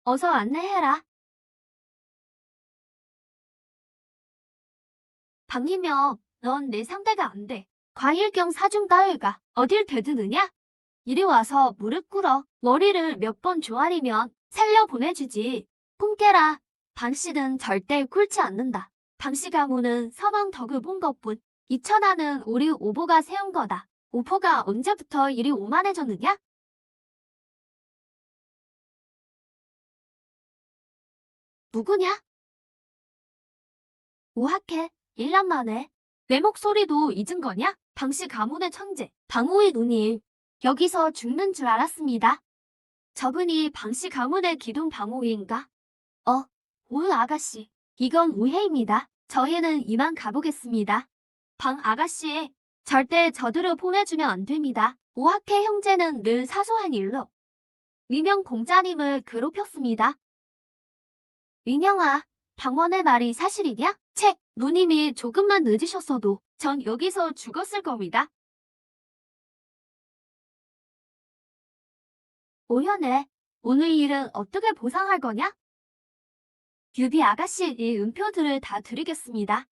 어서 안내해라. 박희명, 넌 내 상대가 안 돼. 과일경 사중 따위가 어딜 대드느냐? 이리 와서 무릎 꿇어. 머리를 몇 번 조아리면 살려 보내주지. 꿈 깨라. 방씨는 절대 꿇지 않는다. 방씨 가문은 서방 덕을 본 것뿐. 이 천하는 우리 오보가 세운 거다. 오보가 언제부터 이리 오만해졌느냐? 누구냐? 오학해. 1년 만에. 내 목소리도 잊은 거냐? 방씨 가문의 천재. 방호의 누님. 여기서 죽는 줄 알았습니다. 저분이 방씨 가문의 기둥 방호인가? 올 아가씨. 이건 오해입니다. 저희는 이만 가보겠습니다. 방 아가씨. 절대 저들을 보내주면 안 됩니다. 오학해 형제는 늘 사소한 일로 위명 공자님을 괴롭혔습니다. 민영아, 방원의 말이 사실이냐? 책, 누님이 조금만 늦으셨어도 전 여기서 죽었을 겁니다. 오현애, 오늘 일은 어떻게 보상할 거냐? 유비 아가씨 이 은표들을 다 드리겠습니다.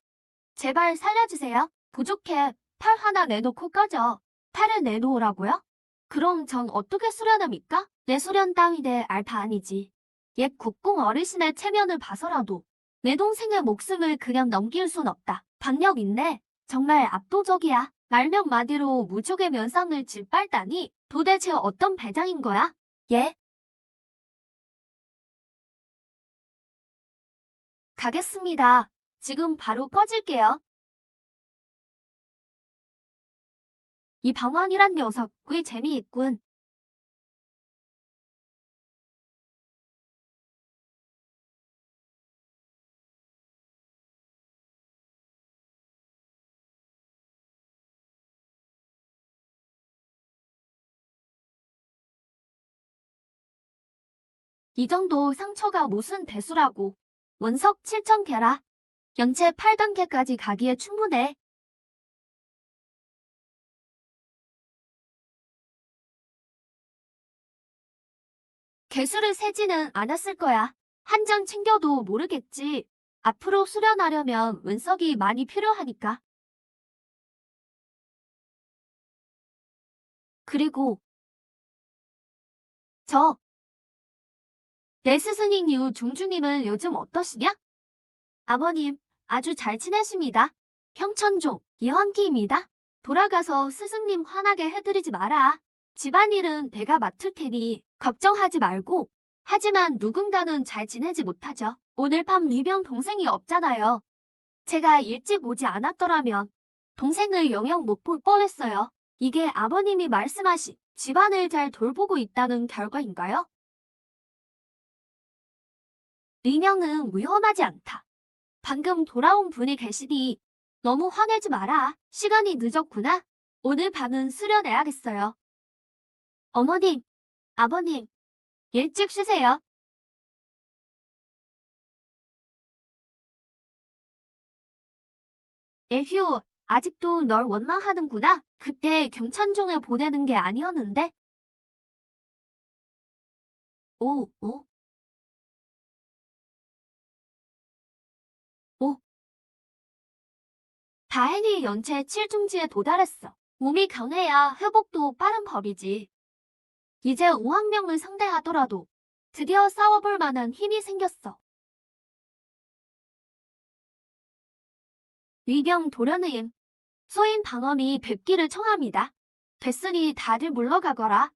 제발 살려주세요. 부족해. 팔 하나 내놓고 꺼져. 팔을 내놓으라고요? 그럼 전 어떻게 수련합니까? 내 수련 따위대 알바 아니지. 옛 국공 어르신의 체면을 봐서라도 내 동생의 목숨을 그냥 넘길 순 없다. 박력 있네. 정말 압도적이야. 말몇 마디로 무족의 면상을 짓밟다니 도대체 어떤 배짱인 거야? 예? 가겠습니다. 지금 바로 꺼질게요. 이 방황이란 녀석 꽤 재미있군. 이 정도 상처가 무슨 대수라고. 원석 7,000개라. 연체 8단계까지 가기에 충분해. 개수를 세지는 않았을 거야. 한 장 챙겨도 모르겠지. 앞으로 수련하려면 원석이 많이 필요하니까. 그리고 내 스승인 이후 종주님은 요즘 어떠시냐? 아버님, 아주 잘 지내십니다. 형천종, 이환기입니다. 돌아가서 스승님 화나게 해드리지 마라. 집안일은 내가 맡을 테니 걱정하지 말고. 하지만 누군가는 잘 지내지 못하죠. 오늘 밤 리병 동생이 없잖아요. 제가 일찍 오지 않았더라면 동생을 영영 못 볼 뻔했어요. 이게 아버님이 말씀하신 집안을 잘 돌보고 있다는 결과인가요? 리명은 위험하지 않다. 방금 돌아온 분이 계시니 너무 화내지 마라. 시간이 늦었구나. 오늘 밤은 수련해야겠어요. 어머님, 아버님, 일찍 쉬세요. 에휴, 아직도 널 원망하는구나. 그때 경찬종에 보내는 게 아니었는데. 오, 오, 오. 다행히 연체 7중지에 도달했어. 몸이 강해야 회복도 빠른 법이지. 이제 5학년을 상대하더라도 드디어 싸워볼 만한 힘이 생겼어. 위경 도련님, 소인 방언이 뵙기를 청합니다. 됐으니 다들 물러가거라.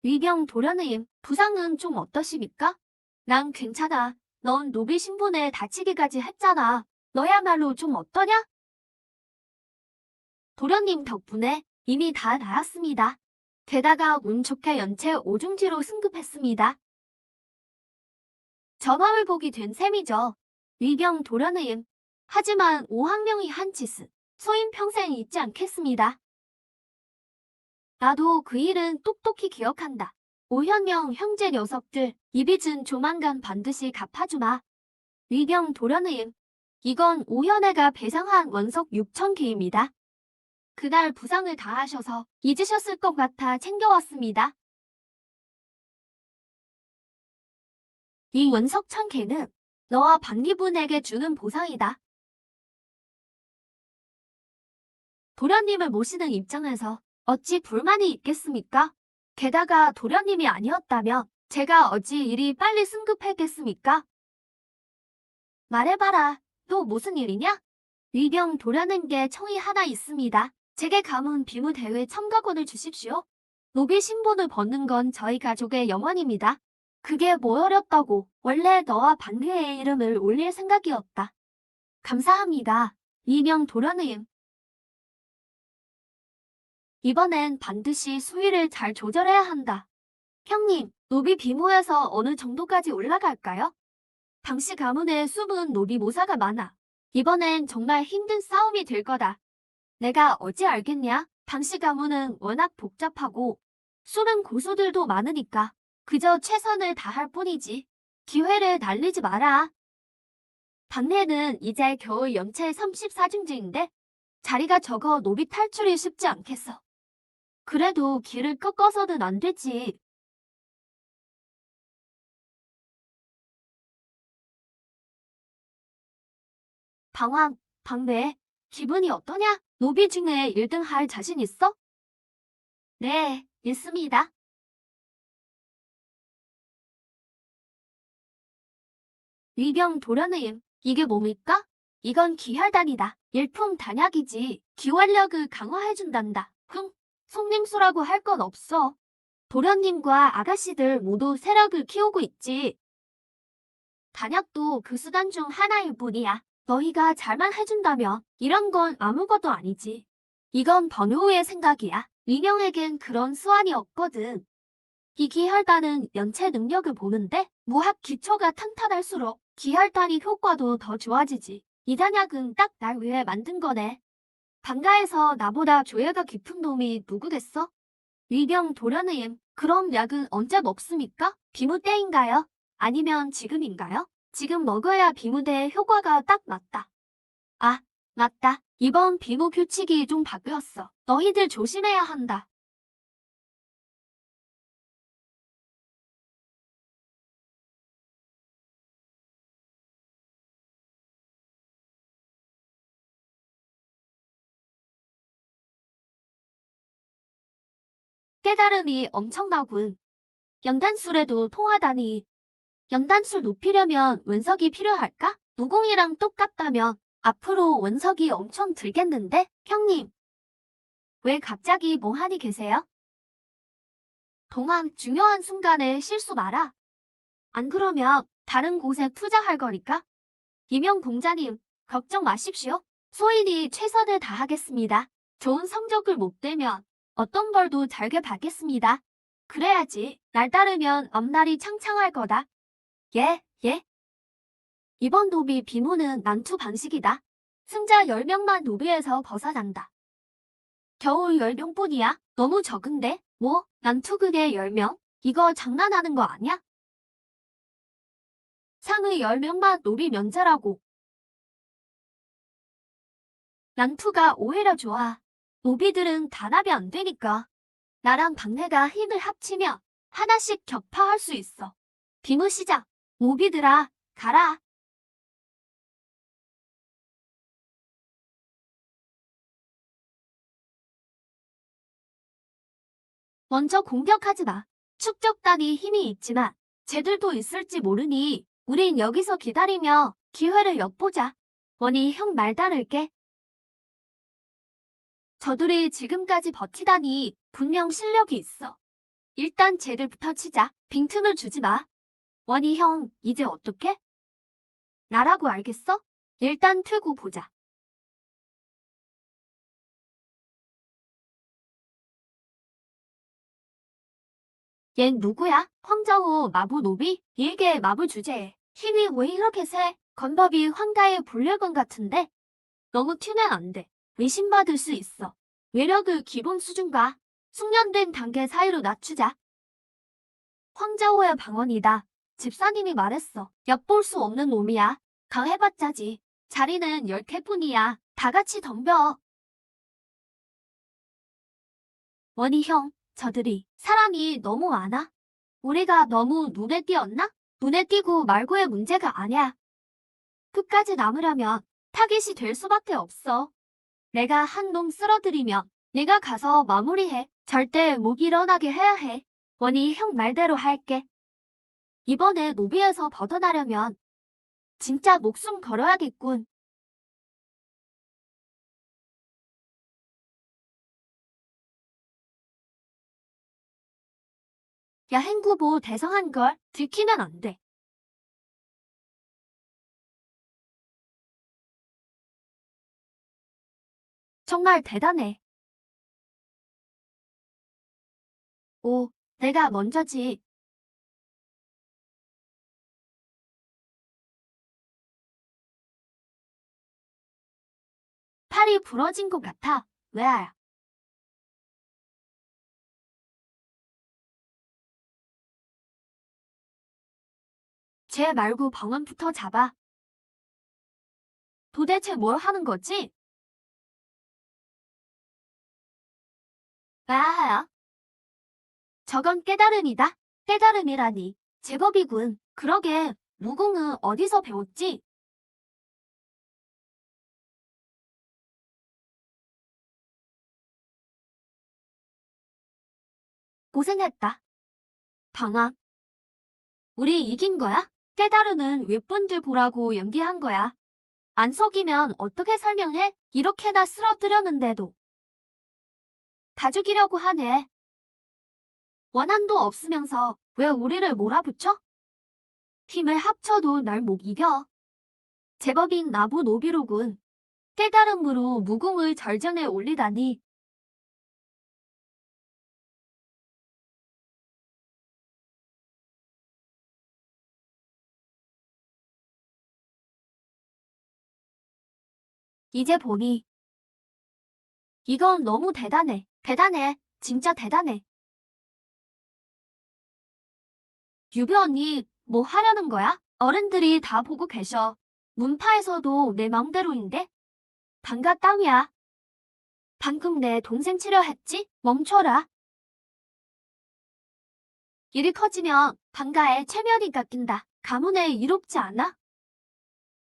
위경 도련님, 부상은 좀 어떠십니까? 난 괜찮아. 넌 노비 신분에 다치기까지 했잖아. 너야말로 좀 어떠냐? 도련님 덕분에 이미 다 나았습니다. 게다가 운 좋게 연체 5중지로 승급했습니다. 전화를 보기 된 셈이죠. 위경 도련님. 하지만 5학년이 한 짓은 소인 평생 잊지 않겠습니다. 나도 그 일은 똑똑히 기억한다. 오현명 형제 녀석들 이 빚은 조만간 반드시 갚아주마. 위경 도련님. 이건 오현애가 배상한 원석 6,000개입니다. 그날 부상을 당하셔서 잊으셨을 것 같아 챙겨왔습니다. 이 원석 1,000개는 너와 박리분에게 주는 보상이다. 도련님을 모시는 입장에서 어찌 불만이 있겠습니까? 게다가 도련님이 아니었다면 제가 어찌 이리 빨리 승급했겠습니까? 말해봐라. 또 무슨 일이냐? 위경 도련님께 청이 하나 있습니다. 제게 가문 비무대회 참가권을 주십시오. 노비 신분을 벗는 건 저희 가족의 영원입니다. 그게 뭐 어렵다고. 원래 너와 반회의 이름을 올릴 생각이었다. 감사합니다. 위경 도련님. 이번엔 반드시 수위를 잘 조절해야 한다. 형님, 노비 비모에서 어느 정도까지 올라갈까요? 당시 가문에 숨은 노비 모사가 많아. 이번엔 정말 힘든 싸움이 될 거다. 내가 어찌 알겠냐? 당시 가문은 워낙 복잡하고 수른 고수들도 많으니까 그저 최선을 다할 뿐이지. 기회를 날리지 마라. 당내는 이제 겨우 연체 34중지인데 자리가 적어 노비 탈출이 쉽지 않겠어. 그래도 길을 꺾어서는 안 되지. 방황, 방배, 기분이 어떠냐? 노비 중에 1등 할 자신 있어? 네, 있습니다. 위경 도련님, 이게 뭡니까? 이건 기혈단이다. 일품 단약이지. 기활력을 강화해준단다. 속림수라고 할 건 없어. 도련님과 아가씨들 모두 세력을 키우고 있지. 단약도 그 수단 중 하나일 뿐이야. 너희가 잘만 해준다면 이런 건 아무것도 아니지. 이건 번호의 생각이야. 민영에겐 그런 수완이 없거든. 이 기혈단은 연체 능력을 보는데 무학 기초가 탄탄할수록 기혈단이 효과도 더 좋아지지. 이 단약은 딱 날 위해 만든 거네. 방가에서 나보다 조예가 깊은 놈이 누구겠어? 위경 도련님, 그럼 약은 언제 먹습니까? 비무 때인가요? 아니면 지금인가요? 지금 먹어야 비무대의 효과가 딱 맞다. 아, 맞다. 이번 비무 규칙이 좀 바뀌었어. 너희들 조심해야 한다. 깨달음이 엄청나군. 연단술에도 통하다니. 연단술 높이려면 원석이 필요할까? 무공이랑 똑같다면 앞으로 원석이 엄청 들겠는데? 형님, 왜 갑자기 멍하니 계세요? 동안 중요한 순간에 실수 마라. 안 그러면 다른 곳에 투자할 거니까. 이명 공자님, 걱정 마십시오. 소인이 최선을 다하겠습니다. 좋은 성적을 못 내면 어떤 벌도 잘게 받겠습니다. 그래야지 날 따르면 앞날이 창창할 거다. 예, 예. 이번 노비 비무는 난투 방식이다. 승자 10명만 노비에서 벗어난다. 겨우 10명뿐이야? 너무 적은데? 뭐? 난투 그게 10명? 이거 장난하는 거 아니야? 상의 10명만 노비 면제라고. 난투가 오히려 좋아. 노비들은 단합이 안 되니까. 나랑 박내가 힘을 합치면 하나씩 격파할 수 있어. 비무 시작. 노비들아, 가라. 먼저 공격하지 마. 축적단이 힘이 있지만 쟤들도 있을지 모르니 우린 여기서 기다리며 기회를 엿보자. 원희 형 말 따를게. 저들이 지금까지 버티다니 분명 실력이 있어. 일단 쟤들부터 치자. 빈틈을 주지 마. 원희 형, 이제 어떡해? 나라고 알겠어? 일단 틀고 보자. 얜 누구야? 황정우 마부 노비? 일개 마부 주제에 힘이 왜 이렇게 세? 건법이 황가의 불려건 같은데? 너무 튀면 안 돼. 의심받을 수 있어. 외력을 기본 수준과 숙련된 단계 사이로 낮추자. 황자호의 방언이다. 집사님이 말했어. 엿볼 수 없는 놈이야. 강해봤자지. 자리는 10개뿐이야. 다 같이 덤벼. 원희 형, 저들이 사람이 너무 많아. 우리가 너무 눈에 띄었나? 눈에 띄고 말고의 문제가 아니야. 끝까지 남으려면 타깃이 될 수밖에 없어. 내가 한 놈 쓸어들이면 네가 가서 마무리해. 절대 못 일어나게 해야 해. 원희 형 말대로 할게. 이번에 노비에서 벗어나려면 진짜 목숨 걸어야겠군. 야 행구보 대성한 걸 들키면 안 돼. 정말 대단해. 오, 내가 먼저지. 팔이 부러진 것 같아. 왜야? 쟤 말고 병원부터 잡아. 도대체 뭘 하는 거지? 아야. 저건 깨달음이다. 깨달음이라니. 제법이군. 그러게, 무공은 어디서 배웠지? 고생했다. 방아. 우리 이긴 거야? 깨달음은 윗분들 보라고 연기한 거야. 안 속이면 어떻게 설명해? 이렇게나 쓰러뜨렸는데도. 다 죽이려고 하네. 원한도 없으면서 왜 우리를 몰아붙여? 힘을 합쳐도 날 못 이겨. 제법인 나부 노비로군. 깨달음으로 무공을 절정에 올리다니. 이제 보니 이건 너무 대단해. 대단해. 진짜 대단해. 유비 언니 뭐 하려는 거야? 어른들이 다 보고 계셔. 문파에서도 내 맘대로인데? 방가 땀이야. 방금 내 동생 치료했지? 멈춰라. 일이 커지면 방가에 체면이 깎인다. 가문에 이롭지 않아?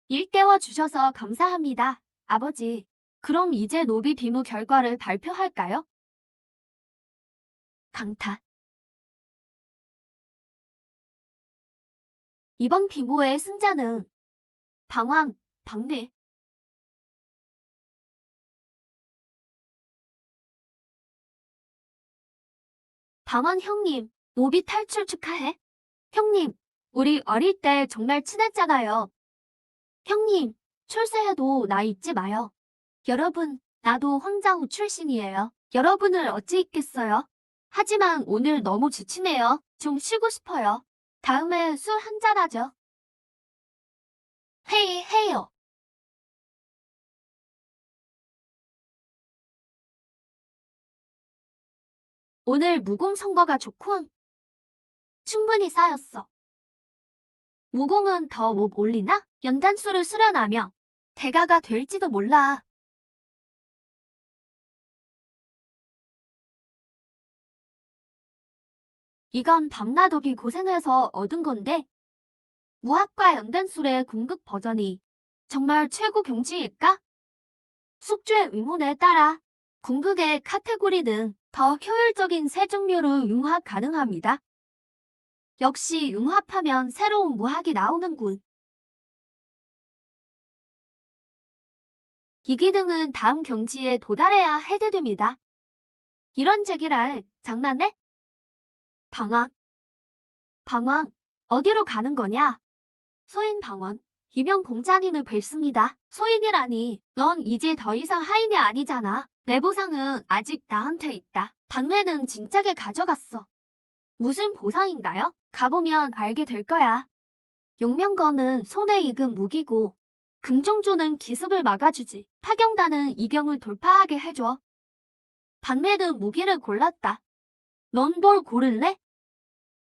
일 깨워주셔서 감사합니다. 아버지. 그럼 이제 노비 비무 결과를 발표할까요? 강타. 이번 비무의 승자는 방황, 박내. 방황 형님, 노비 탈출 축하해. 형님, 우리 어릴 때 정말 친했잖아요. 형님, 출세해도 나 잊지 마요. 여러분, 나도 황장우 출신이에요. 여러분을 어찌 잊겠어요? 하지만 오늘 너무 지치네요. 좀 쉬고 싶어요. 다음에 술 한잔 하죠. 해요. 오늘 무공 선거가 좋군. 충분히 쌓였어. 무공은 더 못 올리나? 연단수를 수련하며 대가가 될지도 몰라. 이건 밤나독이 고생해서 얻은 건데 무학과 연단술의 궁극 버전이 정말 최고 경지일까? 숙주의 의문에 따라 궁극의 카테고리 등 더 효율적인 세 종류로 융합 가능합니다. 역시 융합하면 새로운 무학이 나오는군. 이 기능은 다음 경지에 도달해야 해제됩니다. 이런 제기랄 장난해? 방황. 방황. 어디로 가는 거냐? 소인 방언. 이명 공자님을 뵙습니다. 소인이라니, 넌 이제 더 이상 하인이 아니잖아. 내 보상은 아직 나한테 있다. 당매는 진작에 가져갔어. 무슨 보상인가요? 가보면 알게 될 거야. 용명거는 손에 익은 무기고, 금종조는 기습을 막아주지. 파경단은 이경을 돌파하게 해줘. 당매는 무기를 골랐다. 넌 뭘 고를래?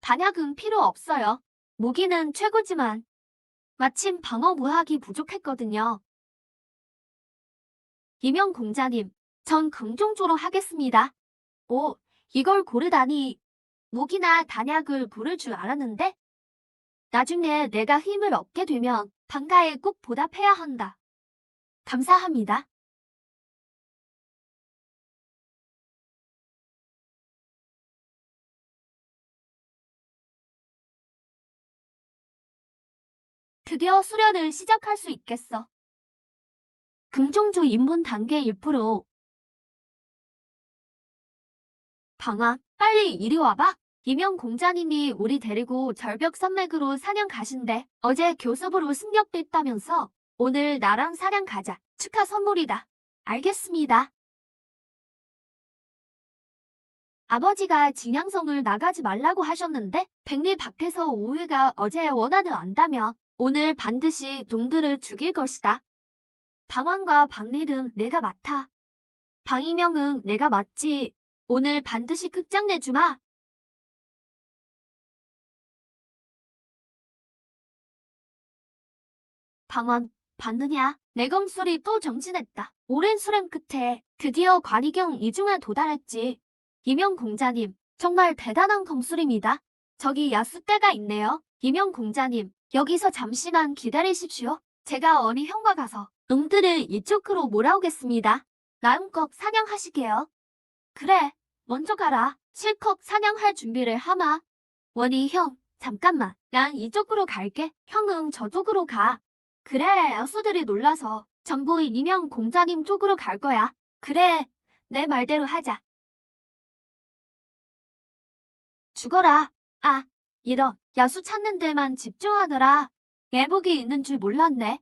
단약은 필요 없어요. 무기는 최고지만 마침 방어 무학이 부족했거든요. 이명 공자님, 전 금종조로 하겠습니다. 오, 이걸 고르다니. 무기나 단약을 고를 줄 알았는데? 나중에 내가 힘을 얻게 되면 방가에 꼭 보답해야 한다. 감사합니다. 드디어 수련을 시작할 수 있겠어. 금종조 입문 단계 1%. 방아, 빨리 이리 와봐. 이명 공자님이 우리 데리고 절벽 산맥으로 사냥 가신대. 어제 교습으로 승격됐다면서 오늘 나랑 사냥 가자. 축하 선물이다. 알겠습니다. 아버지가 진양성을 나가지 말라고 하셨는데 백리 밖에서 오해가 어제 원한을 안다며 오늘 반드시 동들을 죽일 것이다. 방황과 박리는 내가 맡아. 방이명은 내가 맡지. 오늘 반드시 끝장내주마. 방언, 봤느냐? 내 검술이 또 정진했다. 오랜 수련 끝에 드디어 관이경 이중에 도달했지. 이명 공자님, 정말 대단한 검술입니다. 저기 야수떼가 있네요. 이명 공자님, 여기서 잠시만 기다리십시오. 제가 어리 형과 가서 놈들을 이쪽으로 몰아오겠습니다. 마음껏 사냥하시게요. 그래, 먼저 가라. 실컷 사냥할 준비를 하마. 원희 형, 잠깐만. 난 이쪽으로 갈게. 형은 저쪽으로 가. 그래, 야수들이 놀라서 전부 이명 공자님 쪽으로 갈 거야. 그래, 내 말대로 하자. 죽어라. 아, 이런, 야수 찾는 데만 집중하느라 예복이 있는 줄 몰랐네.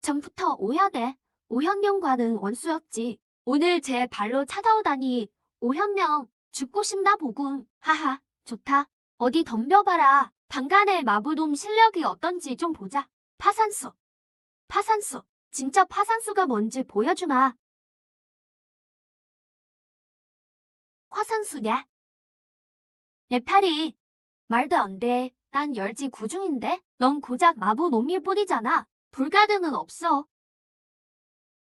전부터 오현에, 오현명과는 원수였지. 오늘 제 발로 찾아오다니, 오현명, 죽고 싶나 보군. 하하, 좋다. 어디 덤벼봐라. 방간의 마부돔 실력이 어떤지 좀 보자. 파산수. 파산수. 진짜 파산수가 뭔지 보여주마. 화산수냐? 내 팔이. 말도 안 돼. 난 열지 구중인데? 넌 고작 마부 놈일 뿐이잖아. 불가능은 없어.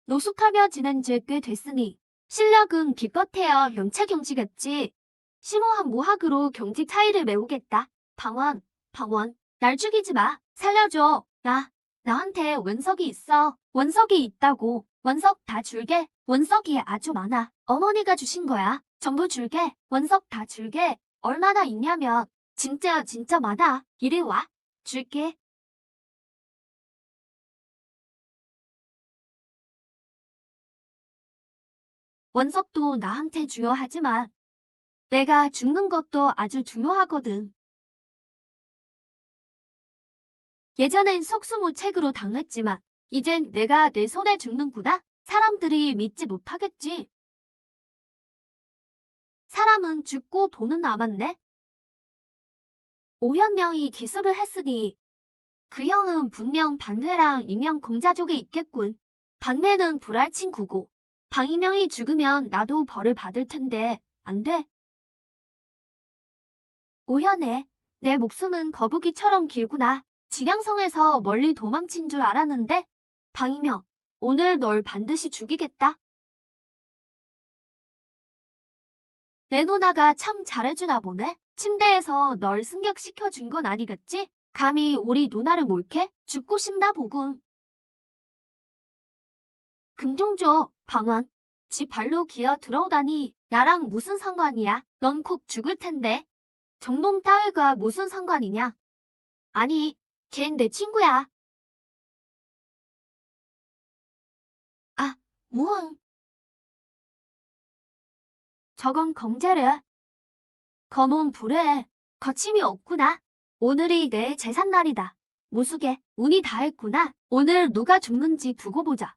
노숙하며 지낸 지 꽤 됐으니 실력은 기껏해야 명체 경지겠지. 심오한 무학으로 경지 차이를 메우겠다. 방원, 방원, 날 죽이지 마. 살려줘. 나한테 원석이 있어. 원석이 있다고. 원석 다 줄게. 원석이 아주 많아. 어머니가 주신 거야. 전부 줄게. 원석 다 줄게. 얼마나 있냐면 진짜 많아. 이리 와. 줄게. 원석도 나한테 중요하지만 내가 죽는 것도 아주 중요하거든. 예전엔 속수무책으로 당했지만 이젠 내가 내 손에 죽는구나. 사람들이 믿지 못하겠지. 사람은 죽고 돈은 남았네. 오현명이 기습을 했으니 그 형은 분명 박래랑 이명 공자족에 있겠군. 박래는 불알 친구고 방이명이 죽으면 나도 벌을 받을 텐데 안 돼. 오현애, 내 목숨은 거북이처럼 길구나. 진양성에서 멀리 도망친 줄 알았는데 방이명, 오늘 널 반드시 죽이겠다. 내 누나가 참 잘해주나 보네. 침대에서 널 승격시켜준 건 아니겠지? 감히 우리 누나를 몰게? 죽고 싶나 보군. 금종조, 방언. 지 발로 기어 들어오다니 나랑 무슨 상관이야? 넌 곧 죽을 텐데. 정놈 따위가 무슨 상관이냐? 아니, 걘 내 친구야. 아, 무언. 저건 검제래. 검은 불에 거침이 없구나. 오늘이 내 제삿날이다. 무수개, 운이 다했구나. 오늘 누가 죽는지 두고 보자.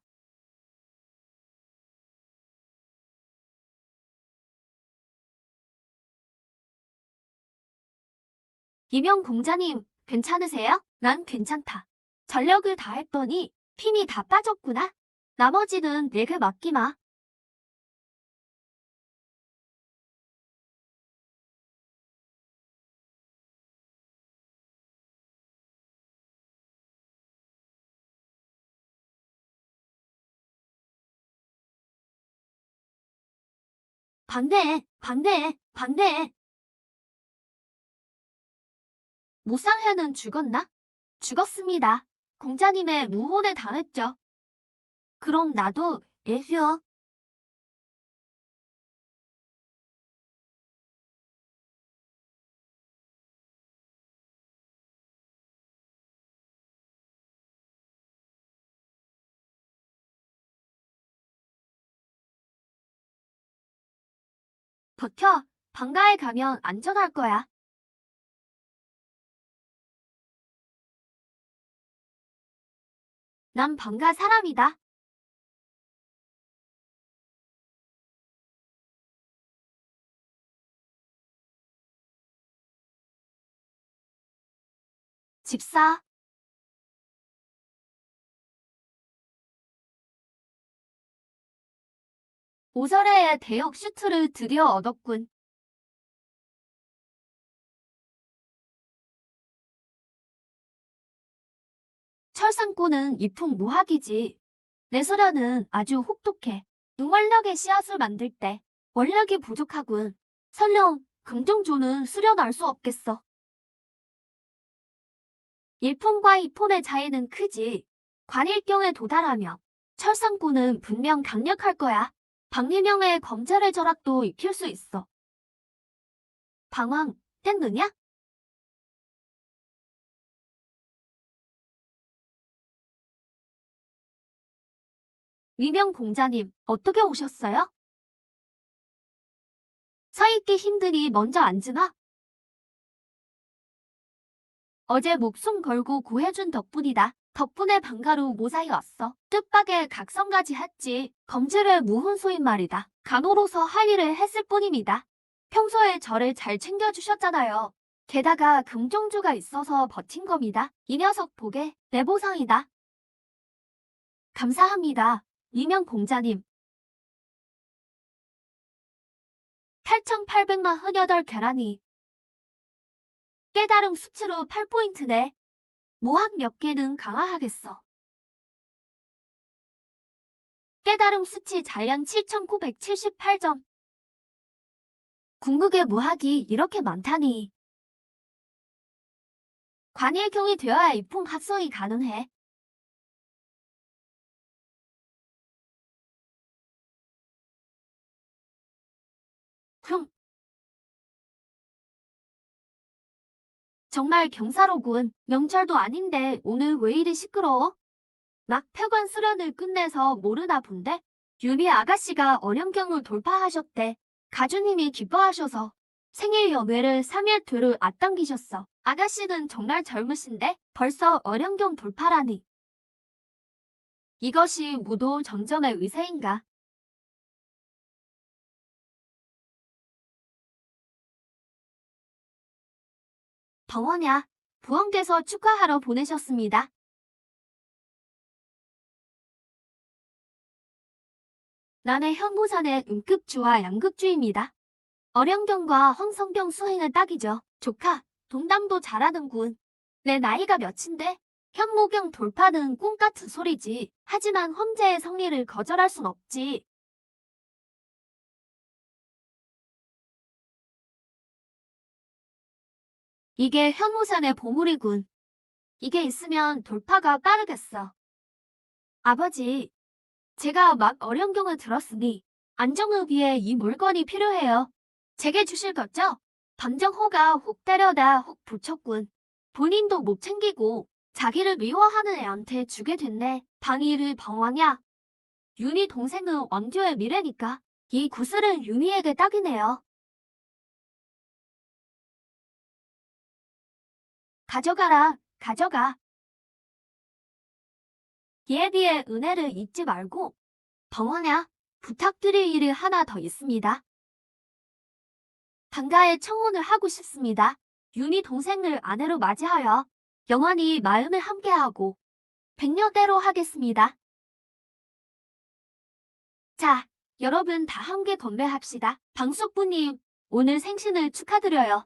이명 공자님, 괜찮으세요? 난 괜찮다. 전력을 다했더니 힘이 다 빠졌구나. 나머지는 내게 맡기마. 반대해, 반대해, 반대해. 무상해는 죽었나? 죽었습니다. 공자님의 무혼에 당했죠. 그럼 나도 예휴. 버텨. 방가에 가면 안전할 거야. 난 방가 사람이다. 집사. 오설의 대역 슈트를 드디어 얻었군. 철상꼬는 이풍무학이지. 내 소련은 아주 혹독해. 능원력의 씨앗을 만들 때 원력이 부족하군. 설령 긍정조는 수련할 수 없겠어. 일품과 이품의 차이는 크지. 관일경에 도달하며 철상꼬는 분명 강력할 거야. 박리명의 검찰의 절약도 익힐 수 있어. 방황, 뗐느냐? 위명 공자님, 어떻게 오셨어요? 서 있기 힘드니 먼저 앉으마. 어제 목숨 걸고 구해준 덕분이다. 덕분에 방가로 무사히 왔어. 뜻밖의 각성까지 했지. 검질의 무훈소인 말이다. 간호로서 할 일을 했을 뿐입니다. 평소에 저를 잘 챙겨주셨잖아요. 게다가 금종주가 있어서 버틴 겁니다. 이 녀석 보게 내 보상이다. 감사합니다. 이명 공자님. 8,800만 흔여덟 계란이 깨달음 수치로 8포인트네. 모학 몇 개는 강화하겠어. 깨달음 수치 잔량 7,978점. 궁극의 무학이 이렇게 많다니. 관일경이 되어야 이품 합성이 가능해. 흠. 정말 경사로군. 명절도 아닌데 오늘 왜 이리 시끄러워? 막 표관 수련을 끝내서 모르나 본데? 유비 아가씨가 어령경을 돌파하셨대. 가주님이 기뻐하셔서 생일 연회를 3일 뒤로 앞당기셨어. 아가씨는 정말 젊으신데 벌써 어령경 돌파라니. 이것이 무도 정점의 의세인가? 덩어냐, 부왕께서 축하하러 보내셨습니다. 나는 현무산의 음극주와 양극주입니다. 어령경과 황성경 수행은 딱이죠. 조카, 동담도 잘하는군. 내 나이가 몇인데? 현무경 돌파는 꿈같은 소리지. 하지만 험제의 성의를 거절할 순 없지. 이게 현무산의 보물이군. 이게 있으면 돌파가 빠르겠어. 아버지, 제가 막 어령경을 들었으니 안정을 위해 이 물건이 필요해요. 제게 주실 거죠? 방정호가 혹 때려다 혹 붙였군. 본인도 못 챙기고 자기를 미워하는 애한테 주게 됐네. 방위를 방황야. 윤희 동생은 왕조의 미래니까 이 구슬은 윤희에게 딱이네요. 가져가라, 가져가. 이에 비해 은혜를 잊지 말고 방황야, 부탁드릴 일이 하나 더 있습니다. 방가에 청혼을 하고 싶습니다. 윤희 동생을 아내로 맞이하여 영원히 마음을 함께하고 백녀대로 하겠습니다. 자, 여러분 다 함께 건배합시다. 방숙부님, 오늘 생신을 축하드려요.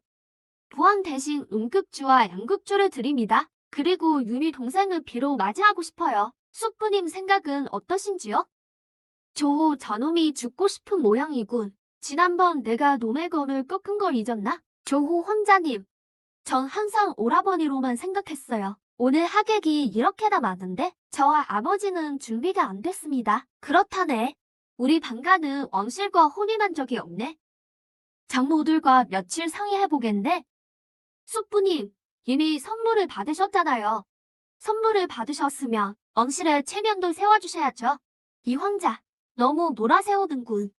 부왕 대신 음극주와 양극주를 드립니다. 그리고 윤희 동생을 비로 맞이하고 싶어요. 숙부님 생각은 어떠신지요? 조호 저놈이 죽고 싶은 모양이군. 지난번 내가 노매건을 꺾은 걸 잊었나? 조호 혼자님, 전 항상 오라버니로만 생각했어요. 오늘 하객이 이렇게나 많은데 저와 아버지는 준비가 안 됐습니다. 그렇다네. 우리 방가는 왕실과 혼인한 적이 없네. 장모들과 며칠 상의해보겠네. 숙부님, 이미 선물을 받으셨잖아요. 선물을 받으셨으면 왕실에 체면도 세워주셔야죠. 이 황자, 너무 몰아세우는군.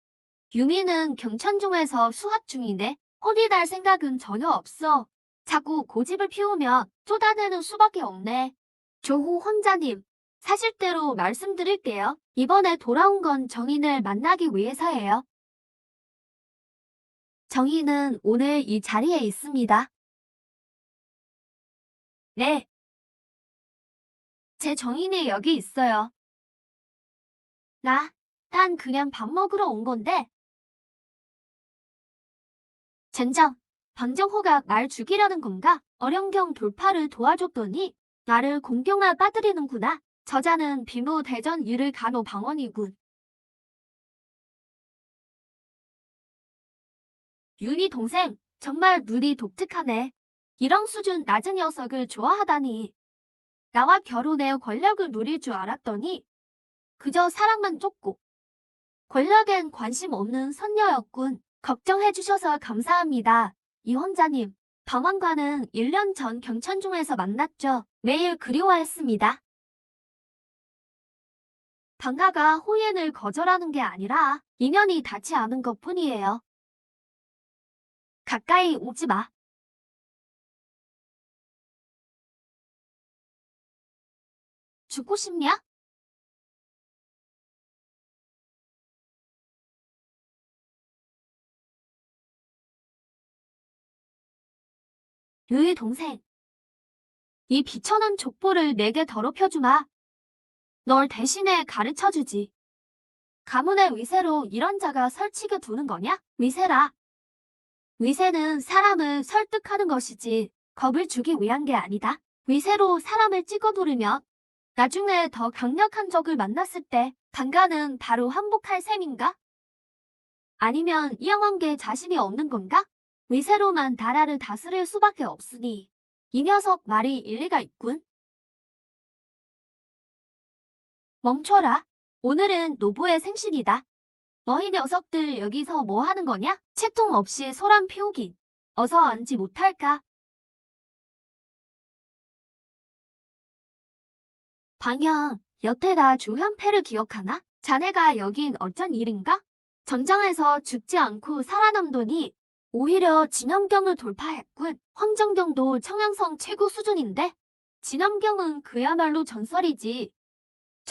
유미는 경천중에서 수학 중인데 혼인할 생각은 전혀 없어. 자꾸 고집을 피우면 쏟아내는 수밖에 없네. 조호 혼자님, 사실대로 말씀드릴게요. 이번에 돌아온 건 정인을 만나기 위해서예요. 정인은 오늘 이 자리에 있습니다. 네, 제 정인이 여기 있어요. 난 그냥 밥 먹으러 온 건데. 젠장, 방정호가 날 죽이려는 건가? 어령경 돌파를 도와줬더니 나를 공경에 빠뜨리는구나. 저자는 비무대전 일을 간호 방언이군. 윤희 동생, 정말 눈이 독특하네. 이런 수준 낮은 녀석을 좋아하다니. 나와 결혼해 권력을 누릴 줄 알았더니 그저 사랑만 쫓고 권력엔 관심 없는 선녀였군. 걱정해주셔서 감사합니다. 이 황자님, 방황과는 1년 전 경천중에서 만났죠. 매일 그리워했습니다. 방가가 호연을 거절하는 게 아니라 인연이 닿지 않은 것뿐이에요. 가까이 오지 마. 죽고 싶냐? 류의 동생. 이 비천한 족보를 내게 더럽혀주마. 널 대신에 가르쳐주지. 가문의 위세로 이런 자가 설치게 두는 거냐? 위세라. 위세는 사람을 설득하는 것이지 겁을 주기 위한 게 아니다. 위세로 사람을 찍어두르면 나중에 더 강력한 적을 만났을 때 강가는 바로 항복할 셈인가? 아니면 이영왕께 자신이 없는 건가? 위세로만 나라를 다스릴 수밖에 없으니 이 녀석 말이 일리가 있군. 멈춰라. 오늘은 노부의 생신이다. 너희 녀석들 여기서 뭐 하는 거냐? 채통 없이 소란 피우긴. 어서 앉지 못할까? 방영, 여태가 조현패를 기억하나? 자네가 여긴 어쩐 일인가? 전장에서 죽지 않고 살아남더니 오히려 진엄경을 돌파했군. 황정경도 청양성 최고 수준인데 진엄경은 그야말로 전설이지.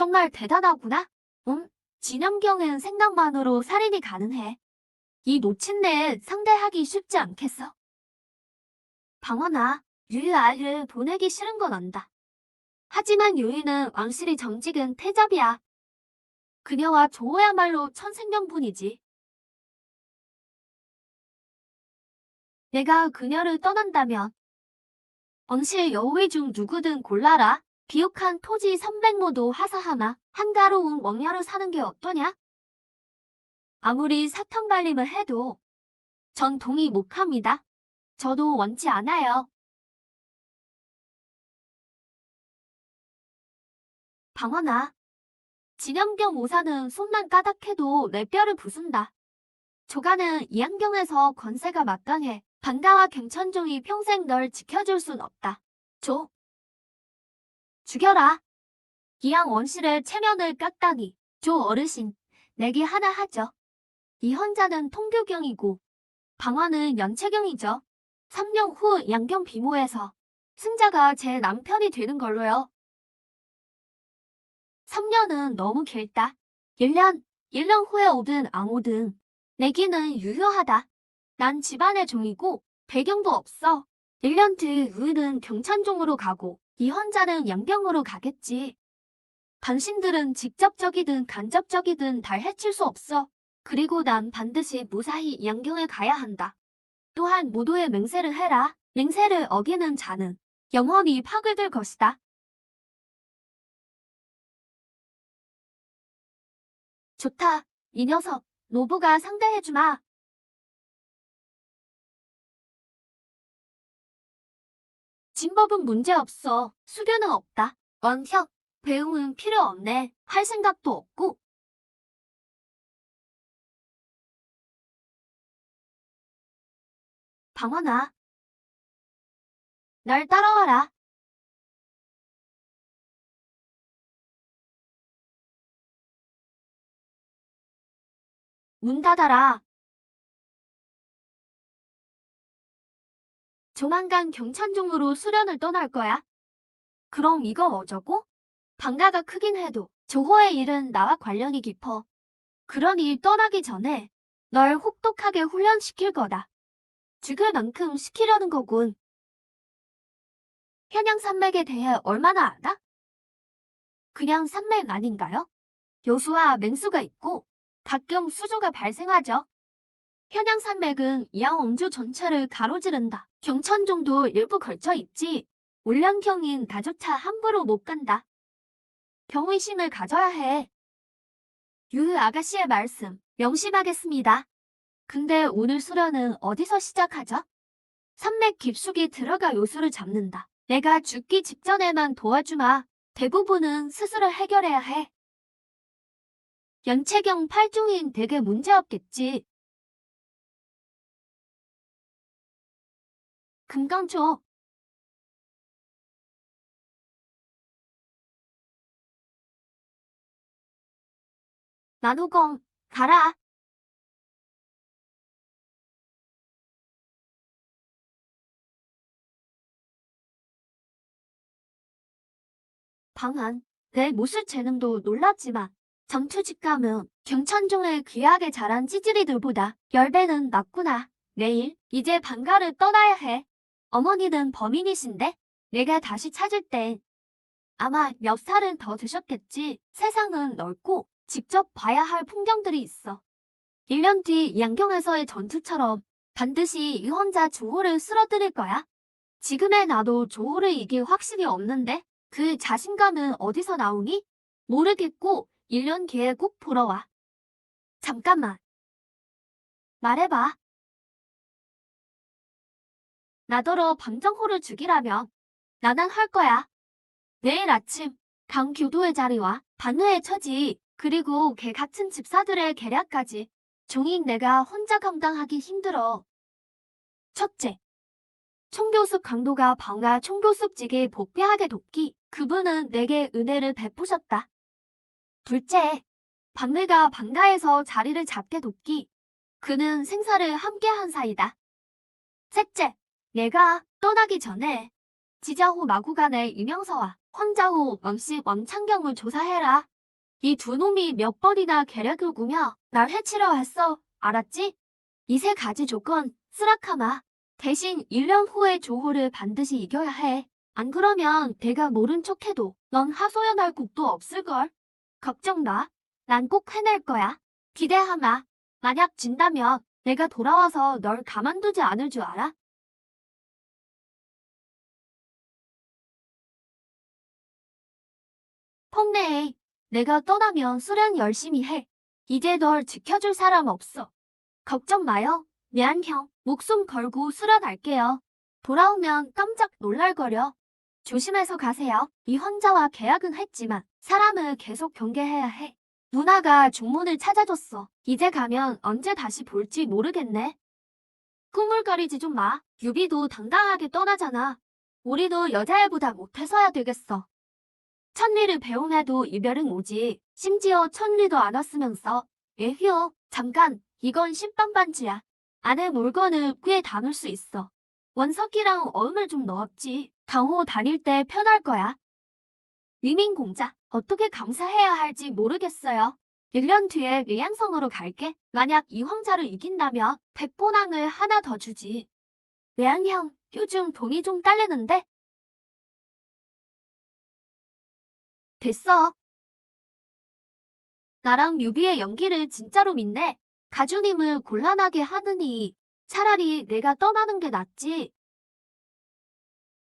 정말 대단하구나. 진영경은 생각만으로 살인이 가능해. 이 노친네 상대하기 쉽지 않겠어. 방원아, 유유 아이를 보내기 싫은 건 안다. 하지만 유유는 왕실이 정직은 태잡이야. 그녀와 조호야말로 천생연분이지. 내가 그녀를 떠난다면 왕실 여우의 중 누구든 골라라. 비옥한 토지 300모도 하사하나 한가로운 왕녀로 사는 게 어떠냐? 아무리 사탕발림을 해도 전 동의 못합니다. 저도 원치 않아요. 방원아, 진영경 오사는 손만 까닥해도 내 뼈를 부순다. 조가는 이안경에서 권세가 막강해. 반가와 경천종이 평생 널 지켜줄 순 없다. 죽여라. 기양 원실의 체면을 깎다니. 조 어르신, 내기 하나 하죠. 이 헌자는 통교경이고 방화는 연체경이죠. 3년 후 양경 비모에서 승자가 제 남편이 되는 걸로요. 3년은 너무 길다. 1년 후에 오든 안 오든 내기는 유효하다. 난 집안의 종이고 배경도 없어. 1년 뒤 우유는 경찬종으로 가고 이 헌자는 양경으로 가겠지. 당신들은 직접적이든 간접적이든 달 해칠 수 없어. 그리고 난 반드시 무사히 양경에 가야 한다. 또한 모두의 맹세를 해라. 맹세를 어기는 자는 영원히 파괴될 것이다. 좋다. 이 녀석, 노부가 상대해주마. 진법은 문제없어. 수료는 없다. 원혁, 배웅은 필요 없네. 할 생각도 없고. 방원아, 날 따라와라. 문 닫아라. 조만간 경찬종으로 수련을 떠날 거야. 그럼 이거 어쩌고? 방가가 크긴 해도 조호의 일은 나와 관련이 깊어. 그러니 떠나기 전에 널 혹독하게 훈련시킬 거다. 죽을 만큼 시키려는 거군. 현양산맥에 대해 얼마나 알아? 그냥 산맥 아닌가요? 요수와 맹수가 있고 가끔 수조가 발생하죠. 현양산맥은 양원주 전체를 가로지른다. 경천종도 일부 걸쳐 있지. 울량경인 나조차 함부로 못 간다. 경의심을 가져야 해. 유 아가씨의 말씀 명심하겠습니다. 근데 오늘 수련은 어디서 시작하죠? 산맥 깊숙이 들어가 요수를 잡는다. 내가 죽기 직전에만 도와주마. 대부분은 스스로 해결해야 해. 연체경 8중인 되게 문제없겠지. 금강초. 나누검. 가라. 방한. 내 무술 재능도 놀랍지만 전투 직감은 경천종의 귀하게 자란 찌질이들보다 10배는 낫구나. 내일 이제 방가를 떠나야 해. 어머니는 범인이신데 내가 다시 찾을 땐 아마 몇 살은 더 드셨겠지. 세상은 넓고 직접 봐야 할 풍경들이 있어. 1년 뒤 양경에서의 전투처럼 반드시 이 혼자 조호를 쓰러뜨릴 거야. 지금의 나도 조호를 이길 확신이 없는데 그 자신감은 어디서 나오니? 모르겠고 1년 뒤에 꼭 보러 와. 잠깐만. 말해봐. 나더러 방정호를 죽이라면 나는 할 거야. 내일 아침 강교도의 자리와 반회의 처지 그리고 개 같은 집사들의 계략까지 종인 내가 혼자 감당하기 힘들어. 첫째, 총교숙 강도가 방가 총교숙직에 복귀하게 돕기. 그분은 내게 은혜를 베푸셨다. 둘째, 박내가 방가에서 자리를 잡게 돕기. 그는 생사를 함께한 사이다. 셋째, 내가 떠나기 전에 지자호 마구간의 유명서와 황자호 왕씨 왕창경을 조사해라. 이 두 놈이 몇 번이나 계략을 구며 날 해치려 했어. 알았지? 이 세 가지 조건 쓰라카마. 대신 1년 후에 조호를 반드시 이겨야 해. 안 그러면 내가 모른 척해도 넌 하소연할 곡도 없을걸. 걱정 마. 난 꼭 해낼 거야. 기대하마. 만약 진다면 내가 돌아와서 널 가만두지 않을 줄 알아? 펑네에 내가 떠나면 수련 열심히 해. 이제 널 지켜줄 사람 없어. 걱정 마요. 미안 형. 목숨 걸고 수련할게요. 돌아오면 깜짝 놀랄거려. 조심해서 가세요. 이 환자와 계약은 했지만 사람을 계속 경계해야 해. 누나가 중문을 찾아줬어. 이제 가면 언제 다시 볼지 모르겠네. 꾸물거리지 좀 마. 유비도 당당하게 떠나잖아. 우리도 여자애보다 못해서야 되겠어. 천리를 배움에도 이별은 오지. 심지어 천리도 안 왔으면서. 에휴, 잠깐. 이건 신빵반지야. 안에 물건을 꽤 담을 수 있어. 원석이랑 얼음을 좀 넣었지. 강호 다닐 때 편할 거야. 위민공자, 어떻게 감사해야 할지 모르겠어요. 1년 뒤에 의양성으로 갈게. 만약 이 황자를 이긴다면 백보낭을 하나 더 주지. 외양형, 요즘 돈이 좀 딸리는데? 됐어. 나랑 유비의 연기를 진짜로 믿네. 가주님을 곤란하게 하느니 차라리 내가 떠나는 게 낫지.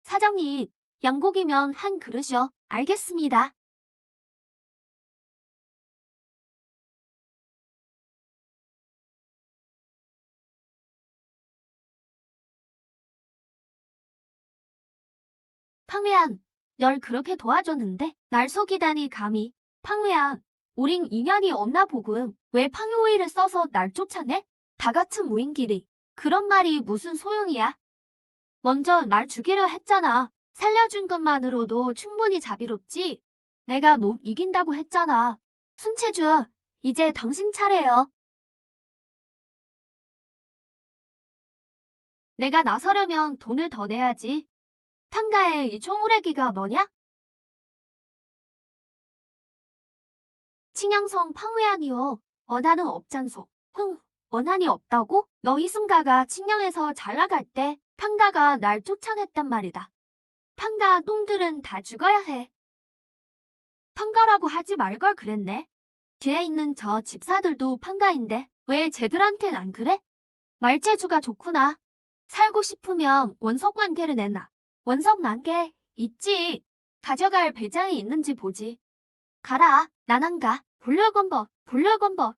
사장님, 양고기면 한 그릇이요. 알겠습니다. 팡웨안, 널 그렇게 도와줬는데 날 속이다니 감히. 팡웨안, 우린 인연이 없나 보군. 왜 팡요이를 써서 날 쫓아내? 다 같은 무인끼리. 그런 말이 무슨 소용이야? 먼저 날 죽이려 했잖아. 살려준 것만으로도 충분히 자비롭지. 내가 못 이긴다고 했잖아. 순체주, 이제 당신 차례요. 내가 나서려면 돈을 더 내야지. 탕가에 이 총우레기가 뭐냐? 칭양성 팡웨안이요. 원한은 없잖소. 원한이 없다고? 너 이승가가 칭양에서 잘 나갈 때 탕가가 날 쫓아냈단 말이다. 탕가 똥들은 다 죽어야 해. 탕가라고 하지 말걸 그랬네. 뒤에 있는 저 집사들도 탕가인데 왜 쟤들한텐 안 그래? 말재주가 좋구나. 살고 싶으면 원석 관계를 내놔. 원석 난개 있지. 가져갈 배짱이 있는지 보지. 가라. 난 안 가. 불려건버.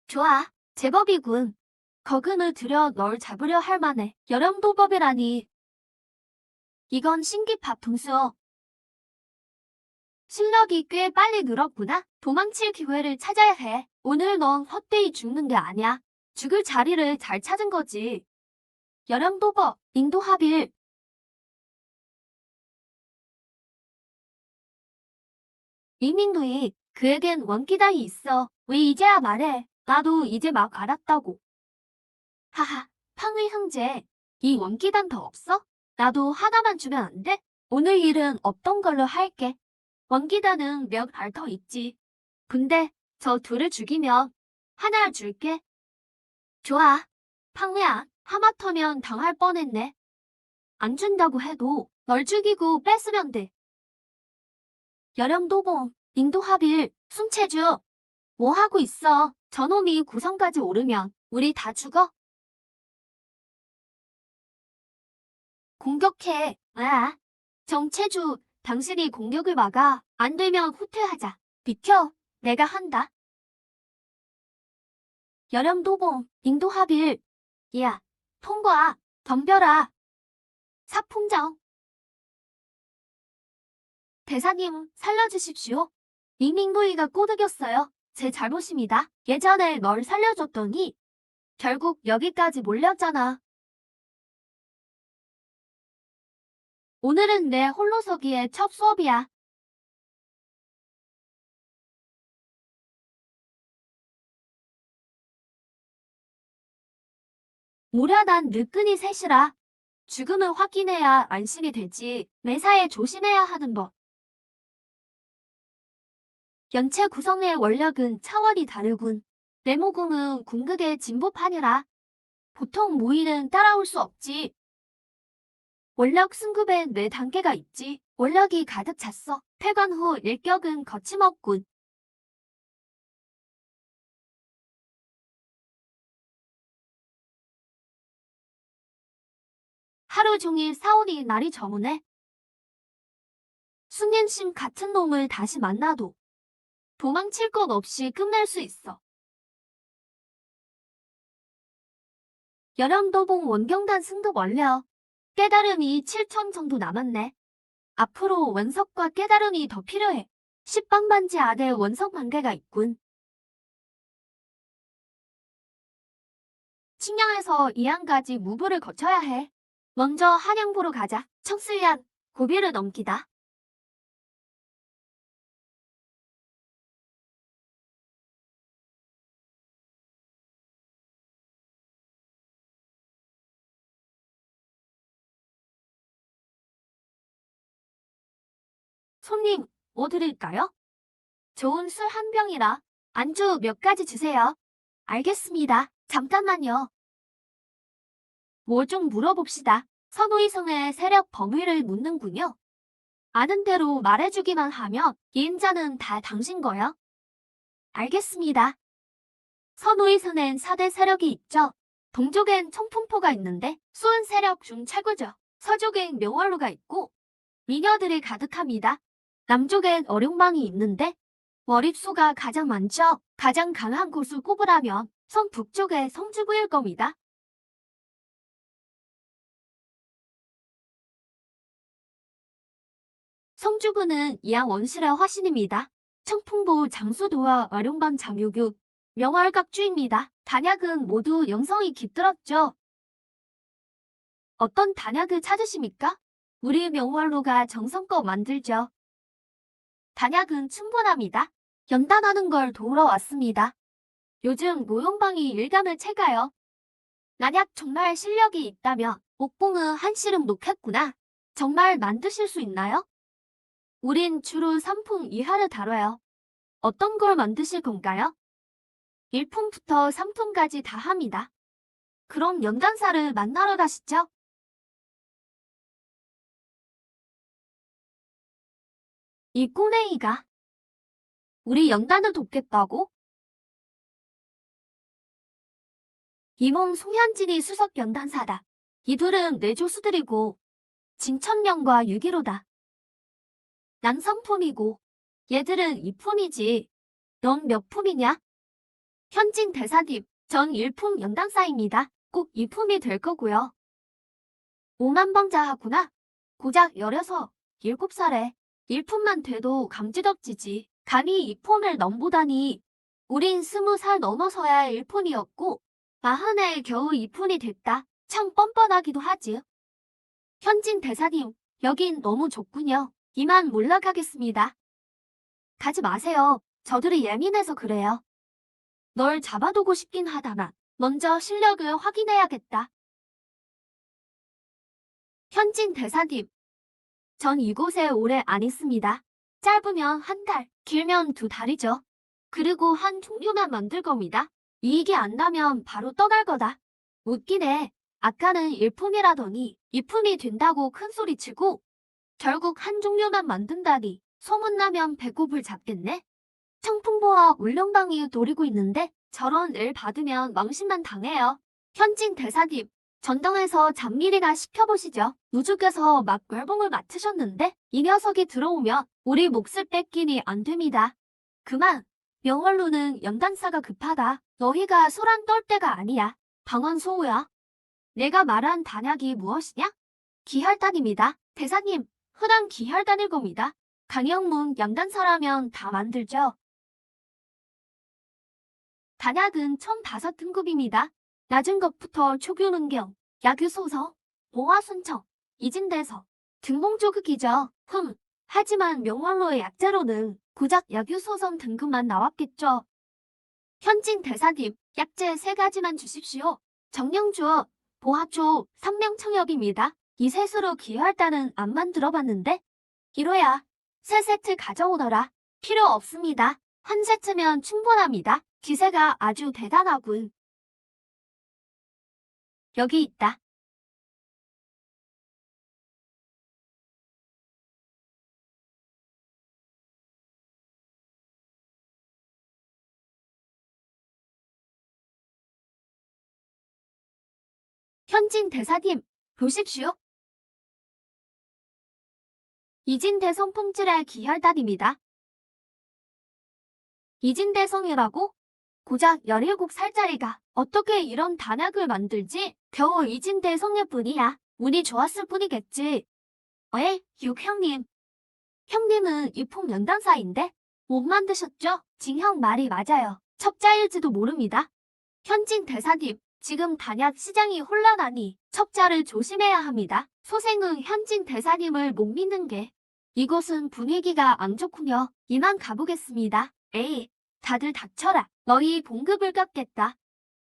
좋아. 제법이군. 거금을 들여 널 잡으려 할 만해. 여령도법이라니. 이건 신기팝 동수어. 실력이 꽤 빨리 늘었구나. 도망칠 기회를 찾아야 해. 오늘 넌 헛되이 죽는 게 아니야. 죽을 자리를 잘 찾은 거지. 여령도법, 인도하빌. 이민두이, 그에겐 원기당이 있어. 왜 이제야 말해. 나도 이제 막 알았다고. 하하, 팡의 형제. 이 원기당 더 없어? 나도 하나만 주면 안 돼? 오늘 일은 없던 걸로 할게. 원기단은 몇 알 더 있지. 근데 저 둘을 죽이면 하나 줄게. 좋아. 팡야, 하마터면 당할 뻔했네. 안 준다고 해도 널 죽이고 뺐으면 돼. 여령도봉, 인도하빌, 순체주. 뭐 하고 있어? 저놈이 구성까지 오르면 우리 다 죽어? 공격해. 아, 정체주, 당신이 공격을 막아. 안 되면 후퇴하자. 비켜. 내가 한다. 여령도봉, 인도하빌. 야, 통과. 덤벼라. 사풍정. 대사님, 살려주십시오. 밍밍구이가 꼬드겼어요. 제 잘못입니다. 예전에 널 살려줬더니 결국 여기까지 몰렸잖아. 오늘은 내 홀로서기의 첫 수업이야. 모ля난 늦끈이 셋이라. 죽음을 확인해야 안심이 되지. 매사에 조심해야 하는 법. 연체 구성의 원력은 차원이 다르군. 내모궁은 궁극의 진보판이라 보통 무의는 따라올 수 없지. 원력 승급엔 네 단계가 있지. 원력이 가득 찼어. 폐관 후 일격은 거침없군. 하루 종일 싸우니 날이 저무네. 순년심 같은 놈을 다시 만나도 도망칠 것 없이 끝낼 수 있어. 열형도봉 원경단 승급 완료. 깨달음이 7천 정도 남았네. 앞으로 원석과 깨달음이 더 필요해. 10방반지 아래 원석 만개가 있군. 칭양에서 이항까지 무부를 거쳐야 해. 먼저 한양보로 가자. 청슬리안 고비를 넘기다. 손님, 뭐 드릴까요? 좋은 술 한 병이라 안주 몇 가지 주세요. 알겠습니다. 잠깐만요. 뭐 좀 물어봅시다. 선호이성의 세력 범위를 묻는군요. 아는 대로 말해주기만 하면 이인자는 다 당신 거요. 알겠습니다. 선호이성엔 4대 세력이 있죠. 동족엔 청풍포가 있는데 수은 세력 중 최고죠. 서족엔 명월로가 있고 미녀들이 가득합니다. 남쪽엔 어룡방이 있는데 월입수가 가장 많죠. 가장 강한 곳을 꼽으라면 성북쪽의 성주부일 겁니다. 성주부는 이양 원실의 화신입니다. 청풍보 장수도와 어룡방 장유교, 명월각주입니다. 단약은 모두 영성이 깃들었죠. 어떤 단약을 찾으십니까? 우리 명월로가 정성껏 만들죠. 단약은 충분합니다. 연단하는 걸 도우러 왔습니다. 요즘 노용방이 일감을 채가요. 만약 정말 실력이 있다면 옥봉은 한시름 놓겠구나. 정말 만드실 수 있나요? 우린 주로 3품 이하를 다뤄요. 어떤 걸 만드실 건가요? 1품부터 3품까지 다 합니다. 그럼 연단사를 만나러 가시죠. 이 꼬맹이가 우리 연단을 돕겠다고? 이몽 송현진이 수석 연단사다. 이둘은 내 조수들이고 진천명과 유기로다. 난 3품이고 얘들은 2품이지. 넌 몇 품이냐? 현진 대사님, 전 1품 연단사입니다. 꼭 2품이 될 거고요. 5만방자하구나. 고작 16, 7살에 1품만 돼도 감지덕지지. 감히 2품을 넘보다니. 우린 20살 넘어서야 1품이었고 40에 겨우 2품이 됐다. 참 뻔뻔하기도 하지. 현진 대사님, 여긴 너무 좁군요. 이만 몰락하겠습니다. 가지 마세요. 저들이 예민해서 그래요. 널 잡아두고 싶긴 하다만 먼저 실력을 확인해야겠다. 현진 대사님, 전 이곳에 오래 안 있습니다. 짧으면 한 달, 길면 2달이죠. 그리고 한 종류만 만들 겁니다. 이익이 안 나면 바로 떠날 거다. 웃기네. 아까는 1품이라더니 2품이 된다고 큰소리치고 결국 한 종류만 만든다니 소문나면 배꼽을 잡겠네. 청풍보와 울릉방이 노리고 있는데 저런 일 받으면 망신만 당해요. 현진 대사님, 전당에서 잡일이나 시켜보시죠. 누주께서 막 멸봉을 맡으셨는데 이 녀석이 들어오면 우리 몫을 뺏기니 안 됩니다. 그만, 명월로는 연단사가 급하다. 너희가 소란 떨 때가 아니야. 방언소우야. 내가 말한 단약이 무엇이냐? 기혈단입니다. 대사님, 흔한 기혈단일 겁니다. 강영문 연단사라면 다 만들죠. 단약은 총 5등급입니다. 낮은 것부터 초교능경, 야규소서, 봉화순청, 이진대서, 등봉조극이죠. 하지만 명월로의 약재로는 고작 야규소선 등급만 나왔겠죠. 현진 대사님, 약재 3가지만 주십시오. 정령주어, 보합조, 삼명청엽입니다. 이 셋으로 기혈단은 안 만들어봤는데? 이로야, 3세트 가져오너라. 필요 없습니다. 한 세트면 충분합니다. 기세가 아주 대단하군. 여기 있다. 현진 대사님, 보십시오. 이진대성 품질의 기혈단입니다. 이진대성이라고? 고작 17살짜리가 어떻게 이런 단약을 만들지? 겨우 이진대성일 뿐이야. 운이 좋았을 뿐이겠지. 형님. 형님은 이품 연단사인데? 못 만드셨죠? 진형 말이 맞아요. 첩자일지도 모릅니다. 현진 대사님, 지금 단약 시장이 혼란하니 첩자를 조심해야 합니다. 소생은 현진 대사님을 못 믿는 게 이곳은 분위기가 안 좋군요. 이만 가보겠습니다. 에이, 다들 닥쳐라. 너희 봉급을 깎겠다.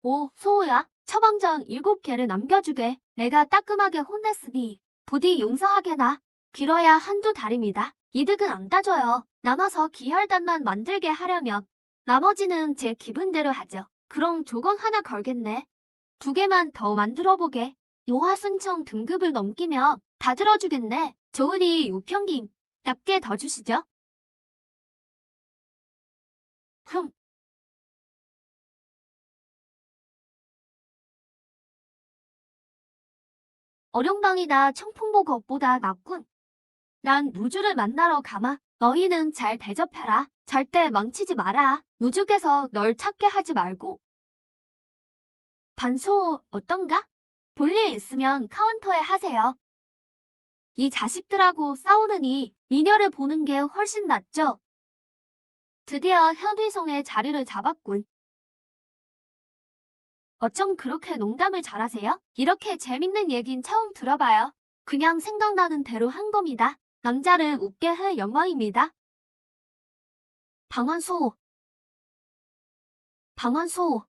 오, 소호야. 처방전 7개를 남겨주게. 내가 따끔하게 혼냈으니 부디 용서하게나. 길어야 한두 달입니다. 이득은 안 따져요. 남아서 기혈단만 만들게 하려면 나머지는 제 기분대로 하죠. 그럼 조건 하나 걸겠네. 2개만 더 만들어보게. 요하순청 등급을 넘기면 다 들어주겠네. 좋으니 우평님, 납게 더 주시죠. 흠. 어룡방이나 청풍보급보다 낫군. 난 누주를 만나러 가마. 너희는 잘 대접해라. 절대 망치지 마라. 누주께서 널 찾게 하지 말고. 반소 어떤가? 볼일 있으면 카운터에 하세요. 이 자식들하고 싸우느니 미녀를 보는 게 훨씬 낫죠. 드디어 현위성의 자리를 잡았군. 어쩜 그렇게 농담을 잘하세요? 이렇게 재밌는 얘긴 처음 들어봐요. 그냥 생각나는 대로 한 겁니다. 남자를 웃게 할 영광입니다. 방언소.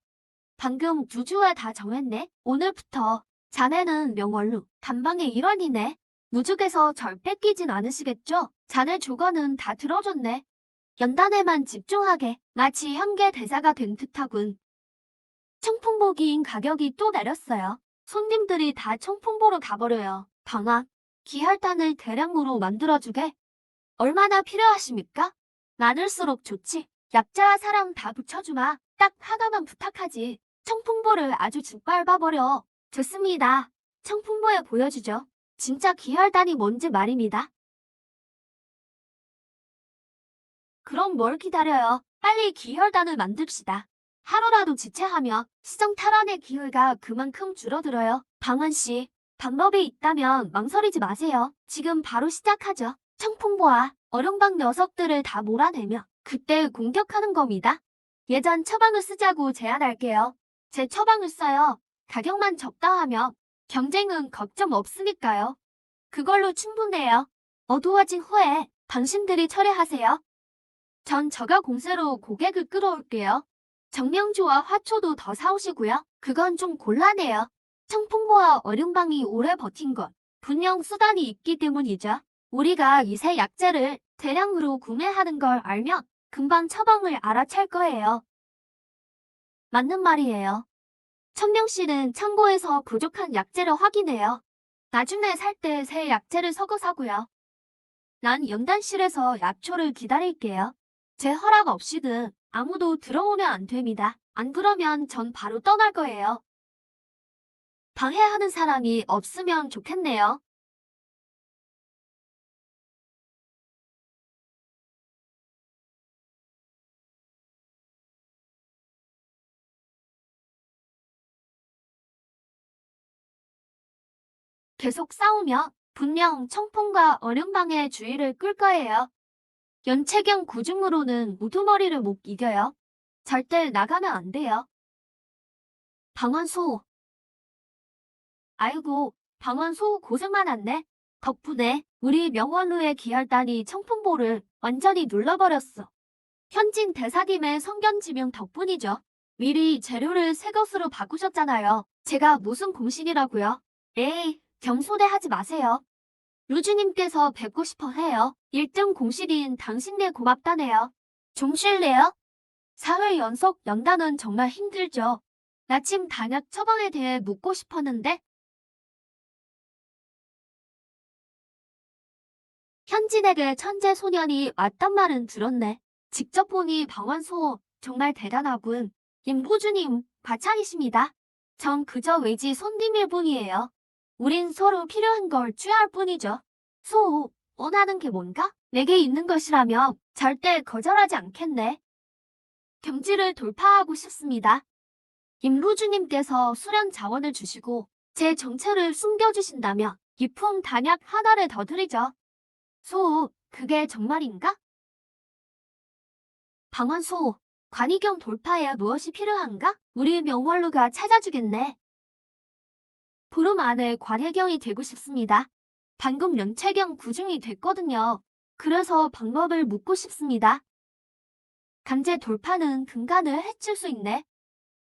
방금 누주에 다 정했네. 오늘부터 자네는 명월루 단방의 일원이네. 누주께서 절 뺏기진 않으시겠죠? 자네 조건은 다 들어줬네. 연단에만 집중하게. 마치 현계 대사가 된 듯하군. 청풍보기인 가격이 또 내렸어요. 손님들이 다 청풍보로 가버려요. 방학, 기혈단을 대량으로 만들어주게. 얼마나 필요하십니까? 많을수록 좋지. 약자 사람 다 붙여주마. 딱 하나만 부탁하지. 청풍보를 아주 짓밟아버려. 좋습니다. 청풍보에 보여주죠. 진짜 기혈단이 뭔지 말입니다. 그럼 뭘 기다려요? 빨리 기혈단을 만듭시다. 하루라도 지체하며 시정 탈환의 기회가 그만큼 줄어들어요. 방언씨, 방법이 있다면 망설이지 마세요. 지금 바로 시작하죠. 청풍보와 어룡방 녀석들을 다 몰아내며 그때 공격하는 겁니다. 예전 처방을 쓰자고 제안할게요. 제 처방을 써요. 가격만 적당하며 경쟁은 걱정 없으니까요. 그걸로 충분해요. 어두워진 후에 당신들이 처리하세요. 전 저가 공세로 고객을 끌어올게요. 정명주와 화초도 더 사오시고요. 그건 좀 곤란해요. 청풍보와 어룡방이 오래 버틴 건 분명 수단이 있기 때문이죠. 우리가 이세 약재를 대량으로 구매하는 걸 알면 금방 처방을 알아챌 거예요. 맞는 말이에요. 천명씨는 창고에서 부족한 약재를 확인해요. 나중에 살 때 새 약재를 섞어 사고요. 난 연단실에서 약초를 기다릴게요. 제 허락 없이는 아무도 들어오면 안 됩니다. 안 그러면 전 바로 떠날 거예요. 방해하는 사람이 없으면 좋겠네요. 계속 싸우며 분명 청풍과 어룡방의 주의를 끌 거예요. 연체경 구중으로는 우두머리를 못 이겨요. 절대 나가면 안 돼요. 방언소. 아이고, 방언소 고생 많았네. 덕분에 우리 명원루의 기혈단이 청풍보를 완전히 눌러버렸어. 현진 대사님의 성견지명 덕분이죠. 미리 재료를 새 것으로 바꾸셨잖아요. 제가 무슨 공신이라고요? 에이, 경소대 하지 마세요. 루주님께서 뵙고 싶어 해요. 1등 공신인 당신네 고맙다네요. 좀 쉴래요? 4회 연속 연단은 정말 힘들죠. 나침 단약 처방에 대해 묻고 싶었는데 현진에게 천재 소년이 왔단 말은 들었네. 직접 보니 방언소 정말 대단하군. 임호주님, 과찬이십니다. 전 그저 외지 손님일 뿐이에요. 우린 서로 필요한 걸 취할 뿐이죠. 소, 원하는 게 뭔가? 내게 있는 것이라면 절대 거절하지 않겠네. 경지를 돌파하고 싶습니다. 임루주님께서 수련 자원을 주시고 제 정체를 숨겨주신다면 기품 단약 하나를 더 드리죠. 소, 그게 정말인가? 방언소, 관이경 돌파에 무엇이 필요한가? 우리 명월루가 찾아주겠네. 보름 안에 관해경이 되고 싶습니다. 방금 연체경 구중이 됐거든요. 그래서 방법을 묻고 싶습니다. 강제 돌파는 근간을 해칠 수 있네.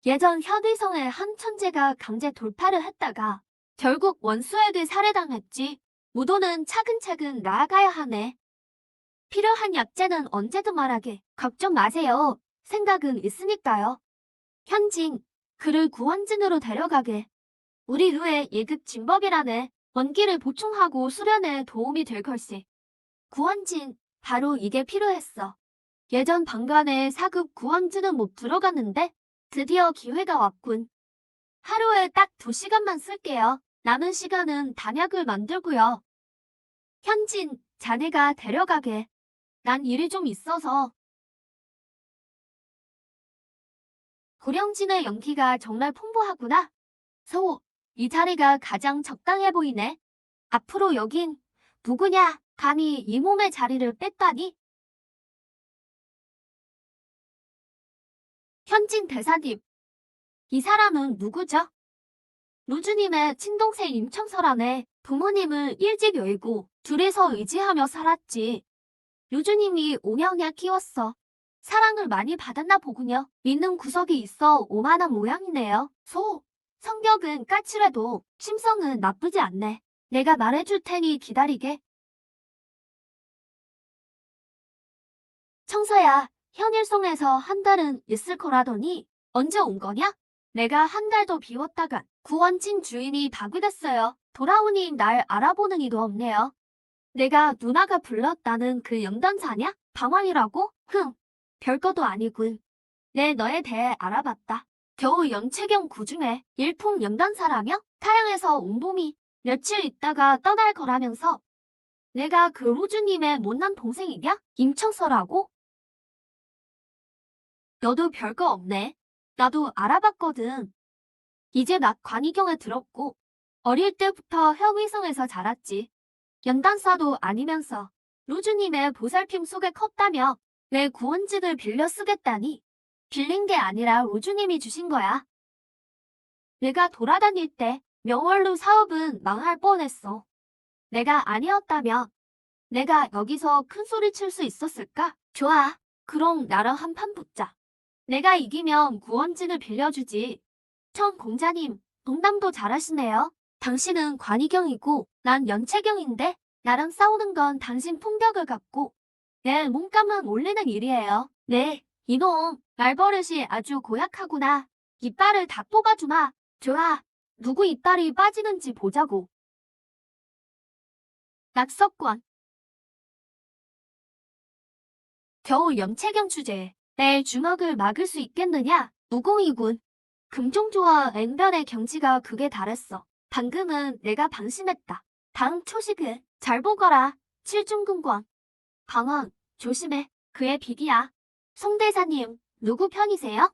예전 현의성의 한 천재가 강제 돌파를 했다가 결국 원수에게 살해당했지. 무도는 차근차근 나아가야 하네. 필요한 약재는 언제든 말하게. 걱정 마세요. 생각은 있으니까요. 현진, 그를 구원진으로 데려가게. 우리 류의 예급 진법이라네. 원기를 보충하고 수련에 도움이 될 걸세. 구원진, 바로 이게 필요했어. 예전 방간에 4급 구원진은 못 들어갔는데 드디어 기회가 왔군. 하루에 딱 2시간만 쓸게요. 남은 시간은 단약을 만들고요. 현진, 자네가 데려가게. 난 일이 좀 있어서. 고령진의 연기가 정말 풍부하구나. 소, 이 자리가 가장 적당해 보이네. 앞으로 여긴 누구냐? 감히 이 몸의 자리를 뺐다니? 현진 대사님, 이 사람은 누구죠? 루주님의 친동생 임청설안에 부모님을 일찍 열고 둘이서 의지하며 살았지. 루주님이 5년이나 키웠어. 사랑을 많이 받았나 보군요. 믿는 구석이 있어 오만한 모양이네요. 소, 성격은 까칠해도 심성은 나쁘지 않네. 내가 말해줄 테니 기다리게. 청서야, 현일성에서 한 달은 있을 거라더니 언제 온 거냐? 내가 한 달도 비웠다간 구원진 주인이 닭이 됐어요. 돌아오니 날 알아보는 이도 없네요. 내가 누나가 불렀다는 그 연단사냐? 방황이라고? 별것도 아니군. 내 너에 대해 알아봤다. 겨우 연체경 구중에 일품 연단사라며? 타양에서 온몸이 며칠 있다가 떠날 거라면서 내가 그 호주님의 못난 동생이냐? 임청서라고? 너도 별거 없네. 나도 알아봤거든. 이제 나 관이경에 들었고 어릴 때부터 혁의성에서 자랐지. 연단사도 아니면서 루주님의 보살핌 속에 컸다며 내 구원진을 빌려 쓰겠다니. 빌린 게 아니라 루주님이 주신 거야. 내가 돌아다닐 때 명월루 사업은 망할 뻔했어. 내가 아니었다면 내가 여기서 큰 소리 칠 수 있었을까? 좋아. 그럼 나랑 한판 붙자. 내가 이기면 구원진을 빌려주지. 천 공자님, 농담도 잘하시네요. 당신은 관이경이고 난 연체경인데 나랑 싸우는 건 당신 품격을 갖고 내 몸값만 올리는 일이에요. 네, 이놈 말버릇이 아주 고약하구나. 이빨을 다 뽑아주마. 좋아, 누구 이빨이 빠지는지 보자고. 낙석권. 겨우 연체경 주제에 내 주먹을 막을 수 있겠느냐? 무공이군. 금종조와 앵변의 경지가 극에 달했어. 방금은 내가 방심했다. 다음 초식은 잘 보거라. 칠중금광. 방황, 조심해. 그의 비기야. 송대사님, 누구 편이세요?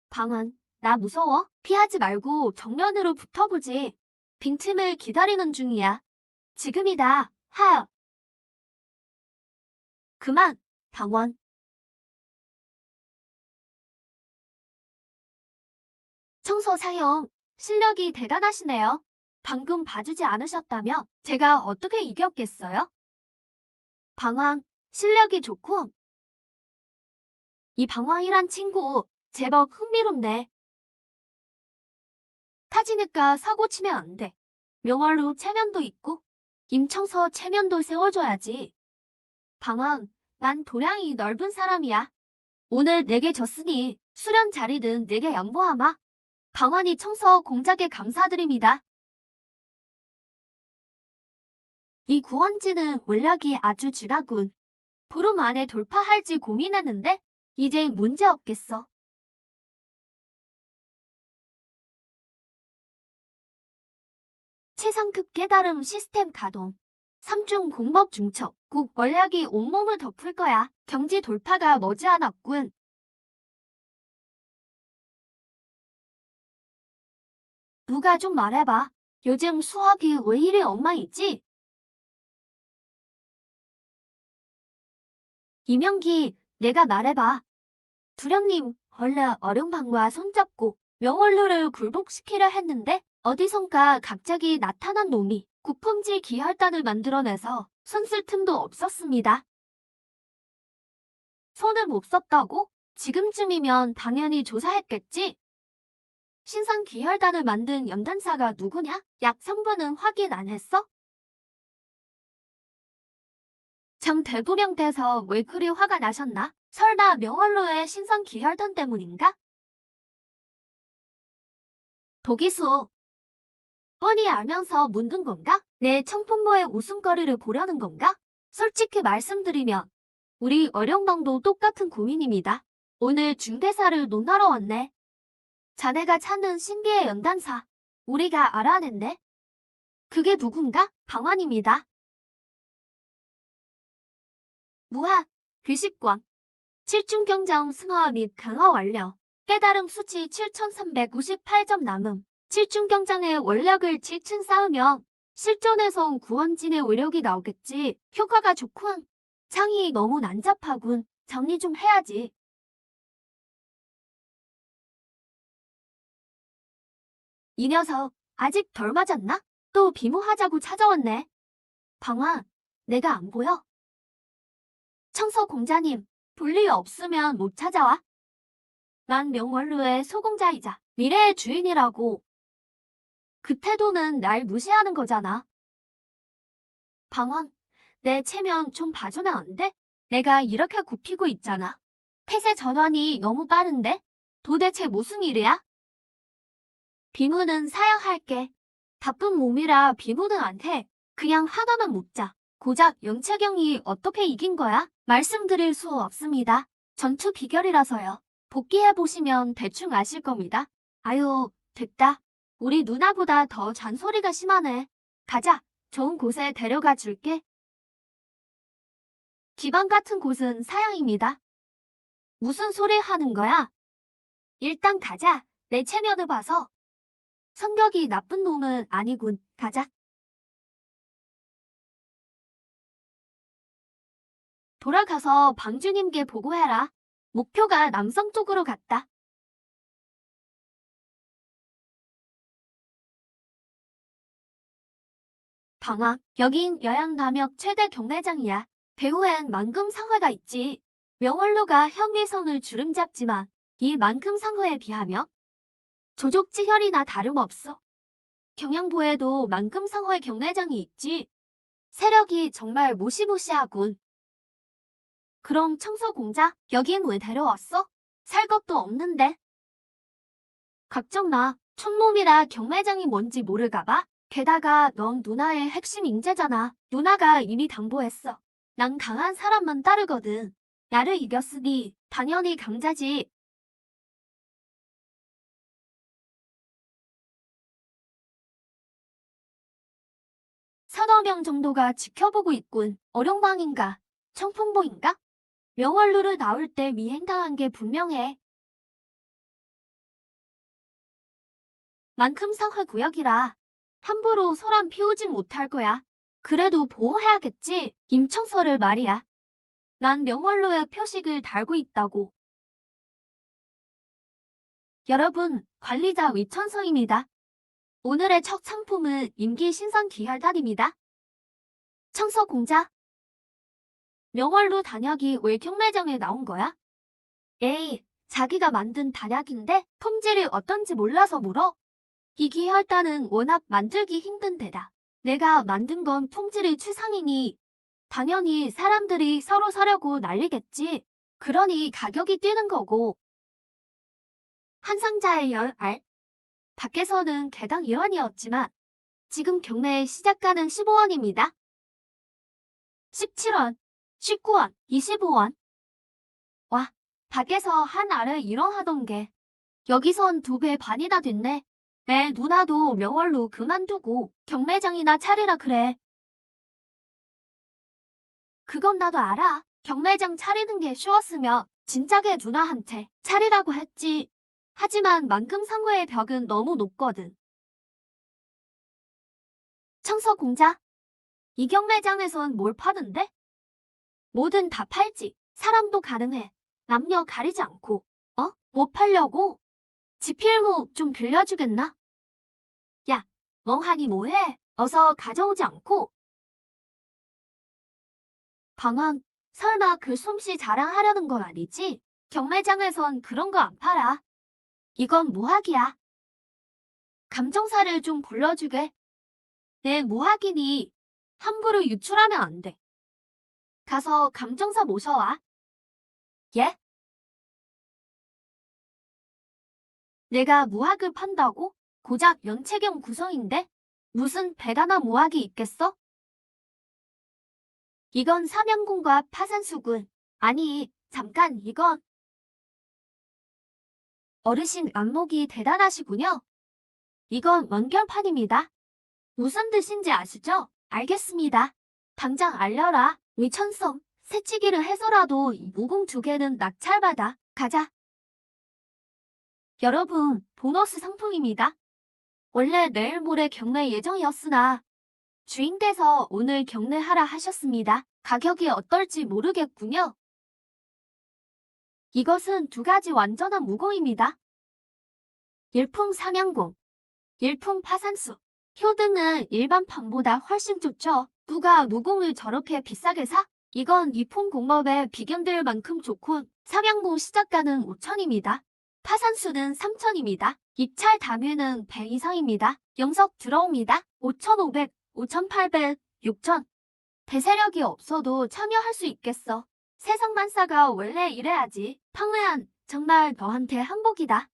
방황, 나 무서워? 피하지 말고 정면으로 붙어보지. 빈틈을 기다리는 중이야. 지금이다. 하여. 그만. 방황. 청소 사형, 실력이 대단하시네요. 방금 봐주지 않으셨다며 제가 어떻게 이겼겠어요? 방황, 실력이 좋고 이 방황이란 친구 제법 흥미롭네. 타지니까 사고 치면 안 돼. 명월로 체면도 있고 임청서 체면도 세워줘야지. 방황, 난 도량이 넓은 사람이야. 오늘 내게 졌으니 수련 자리든 내게 양보하마. 방환이 청서 공작에 감사드립니다. 이 구원지는 원력이 아주 쥐라군. 보름 안에 돌파할지 고민했는데 이제 문제 없겠어. 최상급 깨달음 시스템 가동. 3중 공법 중첩. 국 원력이 온몸을 덮을 거야. 경지 돌파가 머지않았군. 누가 좀 말해봐. 요즘 수학이 왜 이리 엉망이지? 이명기, 내가 말해봐. 두령님, 원래 어룡방과 손잡고 명월루를 굴복시키려 했는데 어디선가 갑자기 나타난 놈이 국품질 기혈단을 만들어내서 손 쓸 틈도 없었습니다. 손을 못 썼다고? 지금쯤이면 당연히 조사했겠지? 신상 기혈단을 만든 연단사가 누구냐? 약 성분은 확인 안 했어? 정 대구령 돼서 왜 그리 화가 나셨나? 설마 명월로의 신상 기혈단 때문인가? 도기수, 뻔히 알면서 묻는 건가? 내 청풍모의 웃음거리를 보려는 건가? 솔직히 말씀드리면 우리 어령방도 똑같은 고민입니다. 오늘 중대사를 논하러 왔네. 자네가 찾는 신비의 연단사, 우리가 알아냈네. 그게 누군가? 방환입니다. 무학, 규식광, 칠중경정 승화 및 강화 완료. 깨달음 수치 7358점 남음. 칠중경장의 원력을 7층 쌓으면 실전에서 온 구원진의 의력이 나오겠지. 효과가 좋군. 창이 너무 난잡하군. 정리 좀 해야지. 이 녀석 아직 덜 맞았나? 또 비모하자고 찾아왔네. 방아, 내가 안 보여? 청서 공자님, 볼일 없으면 못 찾아와. 난 명월루의 소공자이자 미래의 주인이라고. 그 태도는 날 무시하는 거잖아. 방황, 내 체면 좀 봐주면 안 돼? 내가 이렇게 굽히고 있잖아. 폐쇄 전환이 너무 빠른데? 도대체 무슨 일이야? 비무는 사양할게. 바쁜 몸이라 비무는 안 해. 그냥 하나만 먹자. 고작 영채경이 어떻게 이긴 거야? 말씀드릴 수 없습니다. 전투 비결이라서요. 복귀해보시면 대충 아실 겁니다. 아유, 됐다. 우리 누나보다 더 잔소리가 심하네. 가자. 좋은 곳에 데려가 줄게. 기방 같은 곳은 사양입니다. 무슨 소리 하는 거야? 일단 가자. 내 체면을 봐서. 성격이 나쁜 놈은 아니군. 가자. 돌아가서 방주님께 보고해라. 목표가 남성 쪽으로 갔다. 방학, 여긴 여양남역 최대 경매장이야. 배후엔 만금 상회가 있지. 명월로가 현미선을 주름잡지만 이만큼 상회에 비하면 조족지혈이나 다름없어. 경양부에도 만금 상회 경매장이 있지. 세력이 정말 무시무시하군. 그럼 청서공자, 여긴 왜 데려왔어? 살 것도 없는데. 걱정 마. 촌놈이라 경매장이 뭔지 모를까봐. 게다가 넌 누나의 핵심 인재잖아. 누나가 이미 당부했어. 난 강한 사람만 따르거든. 나를 이겼으니 당연히 강자지. 서너 명 정도가 지켜보고 있군. 어룡방인가? 청풍보인가? 명월루를 나올 때 미행당한 게 분명해. 만큼 상회 구역이라 함부로 소란 피우진 못할 거야. 그래도 보호해야겠지. 임청서를 말이야. 난 명월로의 표식을 달고 있다고. 여러분, 관리자 위천성입니다. 오늘의 첫 상품은 임기 신상 기혈단입니다. 청서공자. 명월로 단약이 왜 경매장에 나온 거야? 에이, 자기가 만든 단약인데 품질이 어떤지 몰라서 물어. 이 기혈단은 워낙 만들기 힘든 데다 내가 만든 건 품질이 최상이니 당연히 사람들이 서로 사려고 난리겠지. 그러니 가격이 뛰는 거고. 한 상자에 10알. 밖에서는 개당 1원이었지만 지금 경매의 시작가는 15원입니다. 17원, 19원, 25원. 와, 밖에서 한 알에 1원 하던 게 여기선 2배 반이나 됐네. 내 누나도 명월로 그만두고 경매장이나 차리라 그래. 그건 나도 알아. 경매장 차리는 게 쉬웠으면 진작에 누나한테 차리라고 했지. 하지만 만금상회의 벽은 너무 높거든. 청서공자? 이 경매장에선 뭘 파는데? 뭐든 다 팔지. 사람도 가능해. 남녀 가리지 않고. 뭐 팔려고? 지필무 좀 빌려주겠나? 야, 멍하니 뭐해? 어서 가져오지 않고. 방황, 설마 그 솜씨 자랑하려는 건 아니지? 경매장에선 그런 거 안 팔아. 이건 무학이야. 감정사를 좀 불러주게. 내 무학이니 함부로 유출하면 안 돼. 가서 감정사 모셔와. 예? 내가 무학을 판다고? 고작 연체경 구성인데? 무슨 배가나 무학이 있겠어? 이건 삼양군과 파산수군. 아니, 잠깐 이건. 어르신 안목이 대단하시군요. 이건 완결판입니다. 무슨 뜻인지 아시죠? 알겠습니다. 당장 알려라. 위천성, 새치기를 해서라도 이 무공 2개는 낙찰받아. 가자. 여러분, 보너스 상품입니다. 원래 내일 모레 경매 예정이었으나 주인께서 오늘 경매하라 하셨습니다. 가격이 어떨지 모르겠군요. 이것은 2가지 완전한 무공입니다. 일품 삼양공, 일품 파산수. 효등은 일반 판보다 훨씬 좋죠. 누가 무공을 저렇게 비싸게 사? 이건 이품 공법에 비견될 만큼 좋군. 삼양공 시작가는 5천입니다. 파산수는 3천입니다. 입찰 담유는 100 이상입니다. 영석 들어옵니다. 5,500, 5,800, 6천. 대세력이 없어도 참여할 수 있겠어. 세상 만사가 원래 이래야지. 팡웨안, 정말 너한테 한복이다.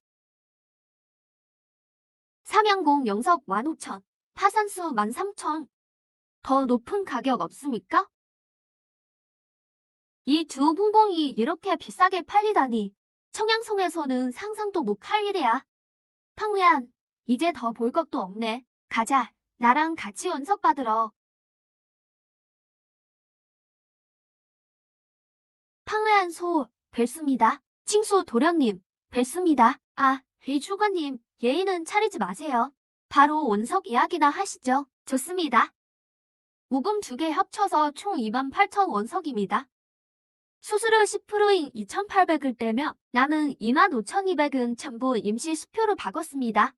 삼양공 영석 15,000, 파산수 13,000. 더 높은 가격 없습니까? 이 두 분공이 이렇게 비싸게 팔리다니. 청양송에서는 상상도 못할 일이야. 팡웨안, 이제 더 볼 것도 없네. 가자, 나랑 같이 원석 받으러. 팡웨안 소, 뵙습니다. 칭수 도련님, 뵙습니다. 아, 위주관님, 예의는 차리지 마세요. 바로 원석 이야기나 하시죠. 좋습니다. 무금 2개 합쳐서 총 28,000 원석입니다. 수수료 10%인 2,800을 떼며 남은 25,200은 전부 임시 수표로 바꿨습니다.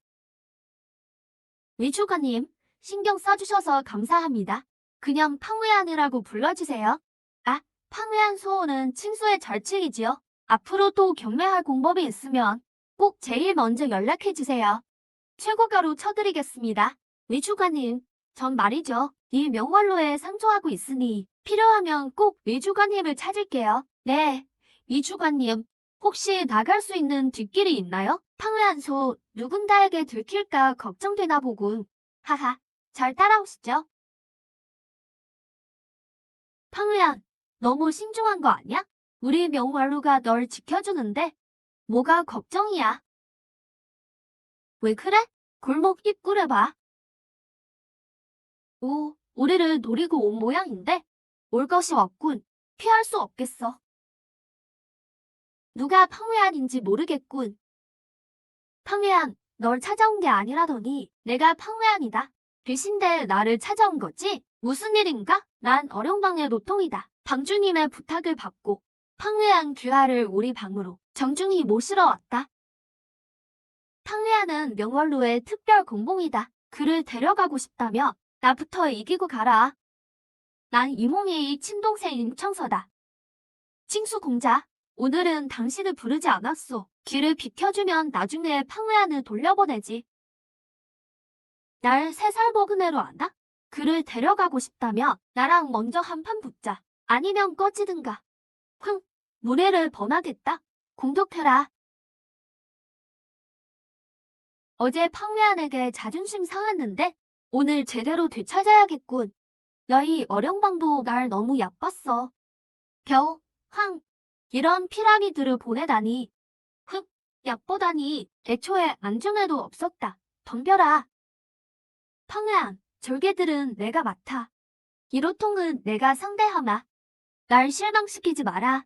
위주관님, 신경 써주셔서 감사합니다. 그냥 팡웨안이라고 불러주세요. 아, 팡웨안 소호는 칭수의 절칙이지요. 앞으로 또 경매할 공법이 있으면 꼭 제일 먼저 연락해주세요. 최고가로 쳐드리겠습니다. 위주관님, 전 말이죠. 이 명월로에 상조하고 있으니 필요하면 꼭 위주관님을 찾을게요. 네, 위주관님. 혹시 나갈 수 있는 뒷길이 있나요? 팡웨안 소 누군가에게 들킬까 걱정되나 보군. 하하, 잘 따라오시죠. 팡웨안, 너무 신중한 거 아니야? 우리 명월로가 널 지켜주는데 뭐가 걱정이야? 왜 그래? 골목 입구를 봐. 오, 우리를 노리고 온 모양인데 올 것이 없군. 피할 수 없겠어. 누가 팡웨안인지 모르겠군. 팡웨안, 널 찾아온 게 아니라더니 내가 팡웨안이다. 귀신대 나를 찾아온 거지? 무슨 일인가? 난 어령방의 노통이다. 방주님의 부탁을 받고 팡웨안 귀하를 우리 방으로 정중히 모시러 왔다. 팡웨안은 명월로의 특별 공봉이다. 그를 데려가고 싶다며 나부터 이기고 가라. 난 이몽이의 친동생인 청서다. 칭수공자, 오늘은 당신을 부르지 않았소. 길을 비켜주면 나중에 팡웨안을 돌려보내지. 날 3살 먹은 애로 아나? 그를 데려가고 싶다며 나랑 먼저 한판 붙자. 아니면 꺼지든가. 흥, 무례를 범하겠다. 공격해라. 어제 팡외한에게 자존심 상했는데 오늘 제대로 되찾아야겠군. 너희 어령방도 날 너무 얕봤어. 겨우, 황, 이런 피라미드를 보내다니. 흑, 얕보다니 애초에 안중에도 없었다. 덤벼라. 팡외한, 절개들은 내가 맡아. 기로통은 내가 상대하마. 날 실망시키지 마라.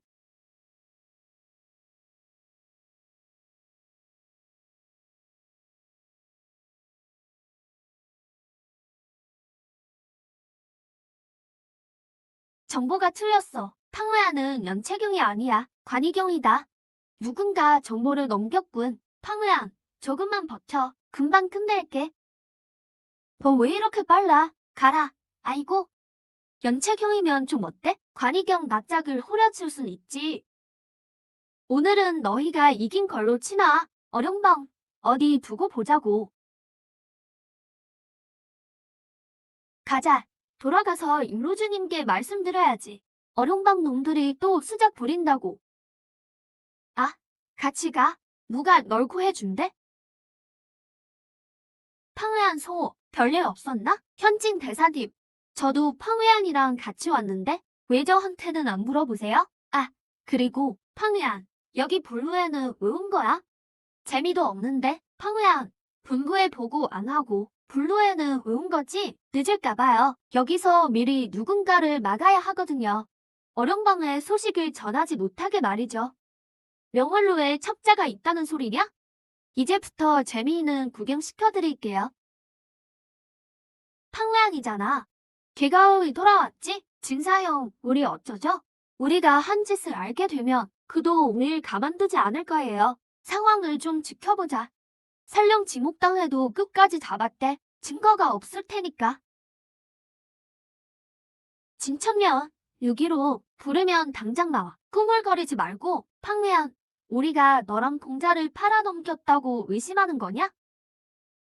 정보가 틀렸어. 팡외한은 연체경이 아니야. 관이경이다. 누군가 정보를 넘겼군. 팡외한, 조금만 버텨. 금방 끝낼게. 너 왜 이렇게 빨라? 가라. 아이고. 연체경이면 좀 어때? 관이경 낯짝을 후려칠 순 있지. 오늘은 너희가 이긴 걸로 치나. 어령방, 어디 두고 보자고. 가자. 돌아가서 임로주님께 말씀드려야지. 어령방 놈들이 또 수작 부린다고. 아, 같이 가. 누가 널 구해준대? 팡외한 소, 별일 없었나? 현진 대사님, 저도 팡외한이랑 같이 왔는데 왜 저한테는 안 물어보세요? 아, 그리고 팡외한, 여기 블루에는 왜 온 거야? 재미도 없는데 팡외한, 분부에 보고 안 하고 블루에는 왜 온 거지? 늦을까 봐요. 여기서 미리 누군가를 막아야 하거든요. 어령방에 소식을 전하지 못하게 말이죠. 명월로에 첩자가 있다는 소리냐? 이제부터 재미있는 구경 시켜드릴게요. 팡외한이잖아. 걔가 왜 돌아왔지? 진사형, 우리 어쩌죠? 우리가 한 짓을 알게 되면 그도 우릴 가만두지 않을 거예요. 상황을 좀 지켜보자. 설령 지목당해도 끝까지 잡았대. 증거가 없을 테니까. 진천면, 6.15 부르면 당장 나와. 꾸물거리지 말고 팡외한, 우리가 너랑 공자를 팔아넘겼다고 의심하는 거냐?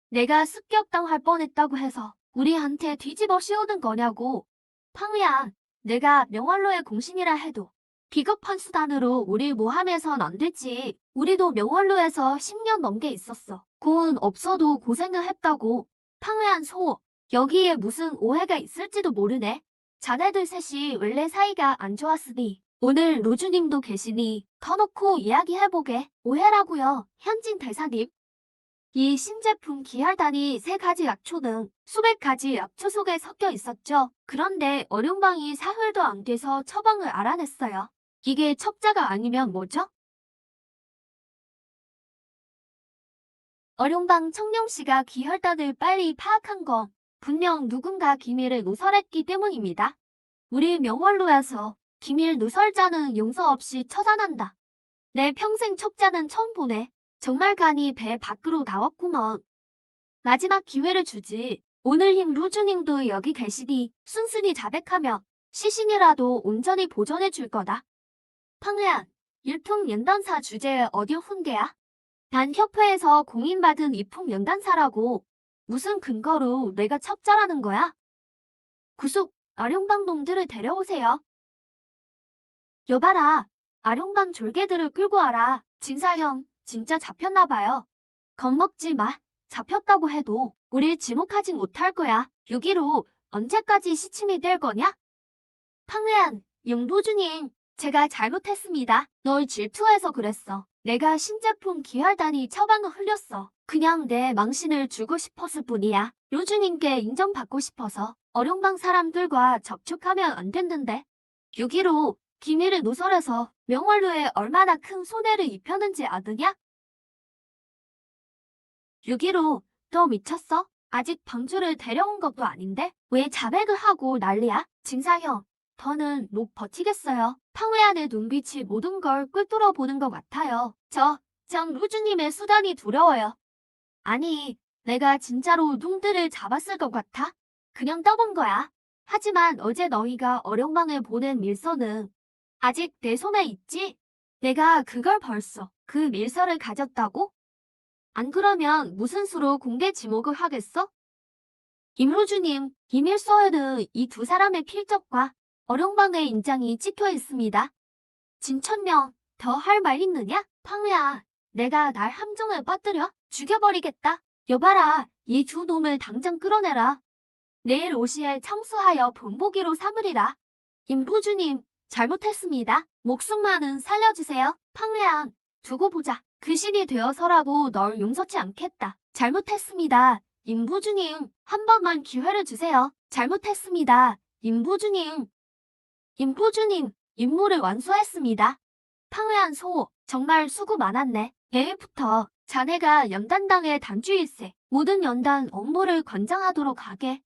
내가 습격당할 뻔했다고 해서 우리한테 뒤집어 씌우는 거냐고. 팡우야, 내가 명월로의 공신이라 해도 비겁한 수단으로 우릴 모함해선 안 되지. 우리도 명월로에서 10년 넘게 있었어. 고은 없어도 고생을 했다고. 팡우한 소, 여기에 무슨 오해가 있을지도 모르네. 자네들 셋이 원래 사이가 안 좋았으니 오늘 로주님도 계시니 터놓고 이야기해보게. 오해라고요, 현진 대사님. 이 신제품 기할단이 3가지 약초 등 수백 가지 약초 속에 섞여 있었죠. 그런데 어룡방이 사흘도 안 돼서 처방을 알아냈어요. 이게 첩자가 아니면 뭐죠? 어룡방 청룡씨가 기혈단을 빨리 파악한 건 분명 누군가 기밀을 누설했기 때문입니다. 우리 명월로에서 기밀 누설자는 용서 없이 처단한다. 내 평생 첩자는 처음 보네. 정말 간이 배 밖으로 나왔구먼. 마지막 기회를 주지. 오늘 힘 루즈님도 여기 계시니 순순히 자백하며 시신이라도 온전히 보존해 줄 거다. 팡외한, 일품 연단사 주제에 어디 훈계야? 단 협회에서 공인받은 이품 연단사라고. 무슨 근거로 내가 첩자라는 거야? 구속, 아룡방 놈들을 데려오세요. 여봐라, 아룡방 졸개들을 끌고 와라. 진사형, 진짜 잡혔나 봐요. 겁먹지 마. 잡혔다고 해도 우릴 지목하진 못할 거야. 6.15 언제까지 시침이 될 거냐? 팡외한, 용도준님, 제가 잘못했습니다. 널 질투해서 그랬어. 내가 신제품 기할단이 처방을 흘렸어. 그냥 내 망신을 주고 싶었을 뿐이야. 요주님께 인정받고 싶어서 어룡방 사람들과 접촉하면 안 됐는데. 6.15 기밀을 누설해서 명월로에 얼마나 큰 손해를 입혔는지 아느냐? 6.15 너 미쳤어? 아직 방주를 데려온 것도 아닌데 왜 자백을 하고 난리야? 진사형, 더는 못 버티겠어요. 팡외한의 눈빛이 모든 걸 꿰뚫어 보는 것 같아요. 정 루즈님의 수단이 두려워요. 아니, 내가 진짜로 놈들을 잡았을 것 같아? 그냥 떠본 거야. 하지만 어제 너희가 어령방에 보낸 밀서는 아직 내 손에 있지? 내가 그걸 벌써 그 밀서를 가졌다고? 안 그러면 무슨 수로 공개 지목을 하겠어? 임호주님, 이밀서에는 이 두 사람의 필적과 어룡방의 인장이 찍혀 있습니다. 진천명, 더 할 말 있느냐? 황우야, 내가 날 함정에 빠뜨려 죽여버리겠다. 여봐라, 이 두 놈을 당장 끌어내라. 내일 오시에 청수하여 본보기로 삼으리라. 임부주님, 잘못했습니다. 목숨만은 살려주세요. 황우야, 두고 보자. 그 신이 되어서라도 널 용서치 않겠다. 잘못했습니다. 임부주님, 한 번만 기회를 주세요. 잘못했습니다. 임부주님. 임부주님, 임무를 완수했습니다. 황우한 소, 정말 수고 많았네. 내일부터 자네가 연단당의 단주일세. 모든 연단 업무를 관장하도록 하게.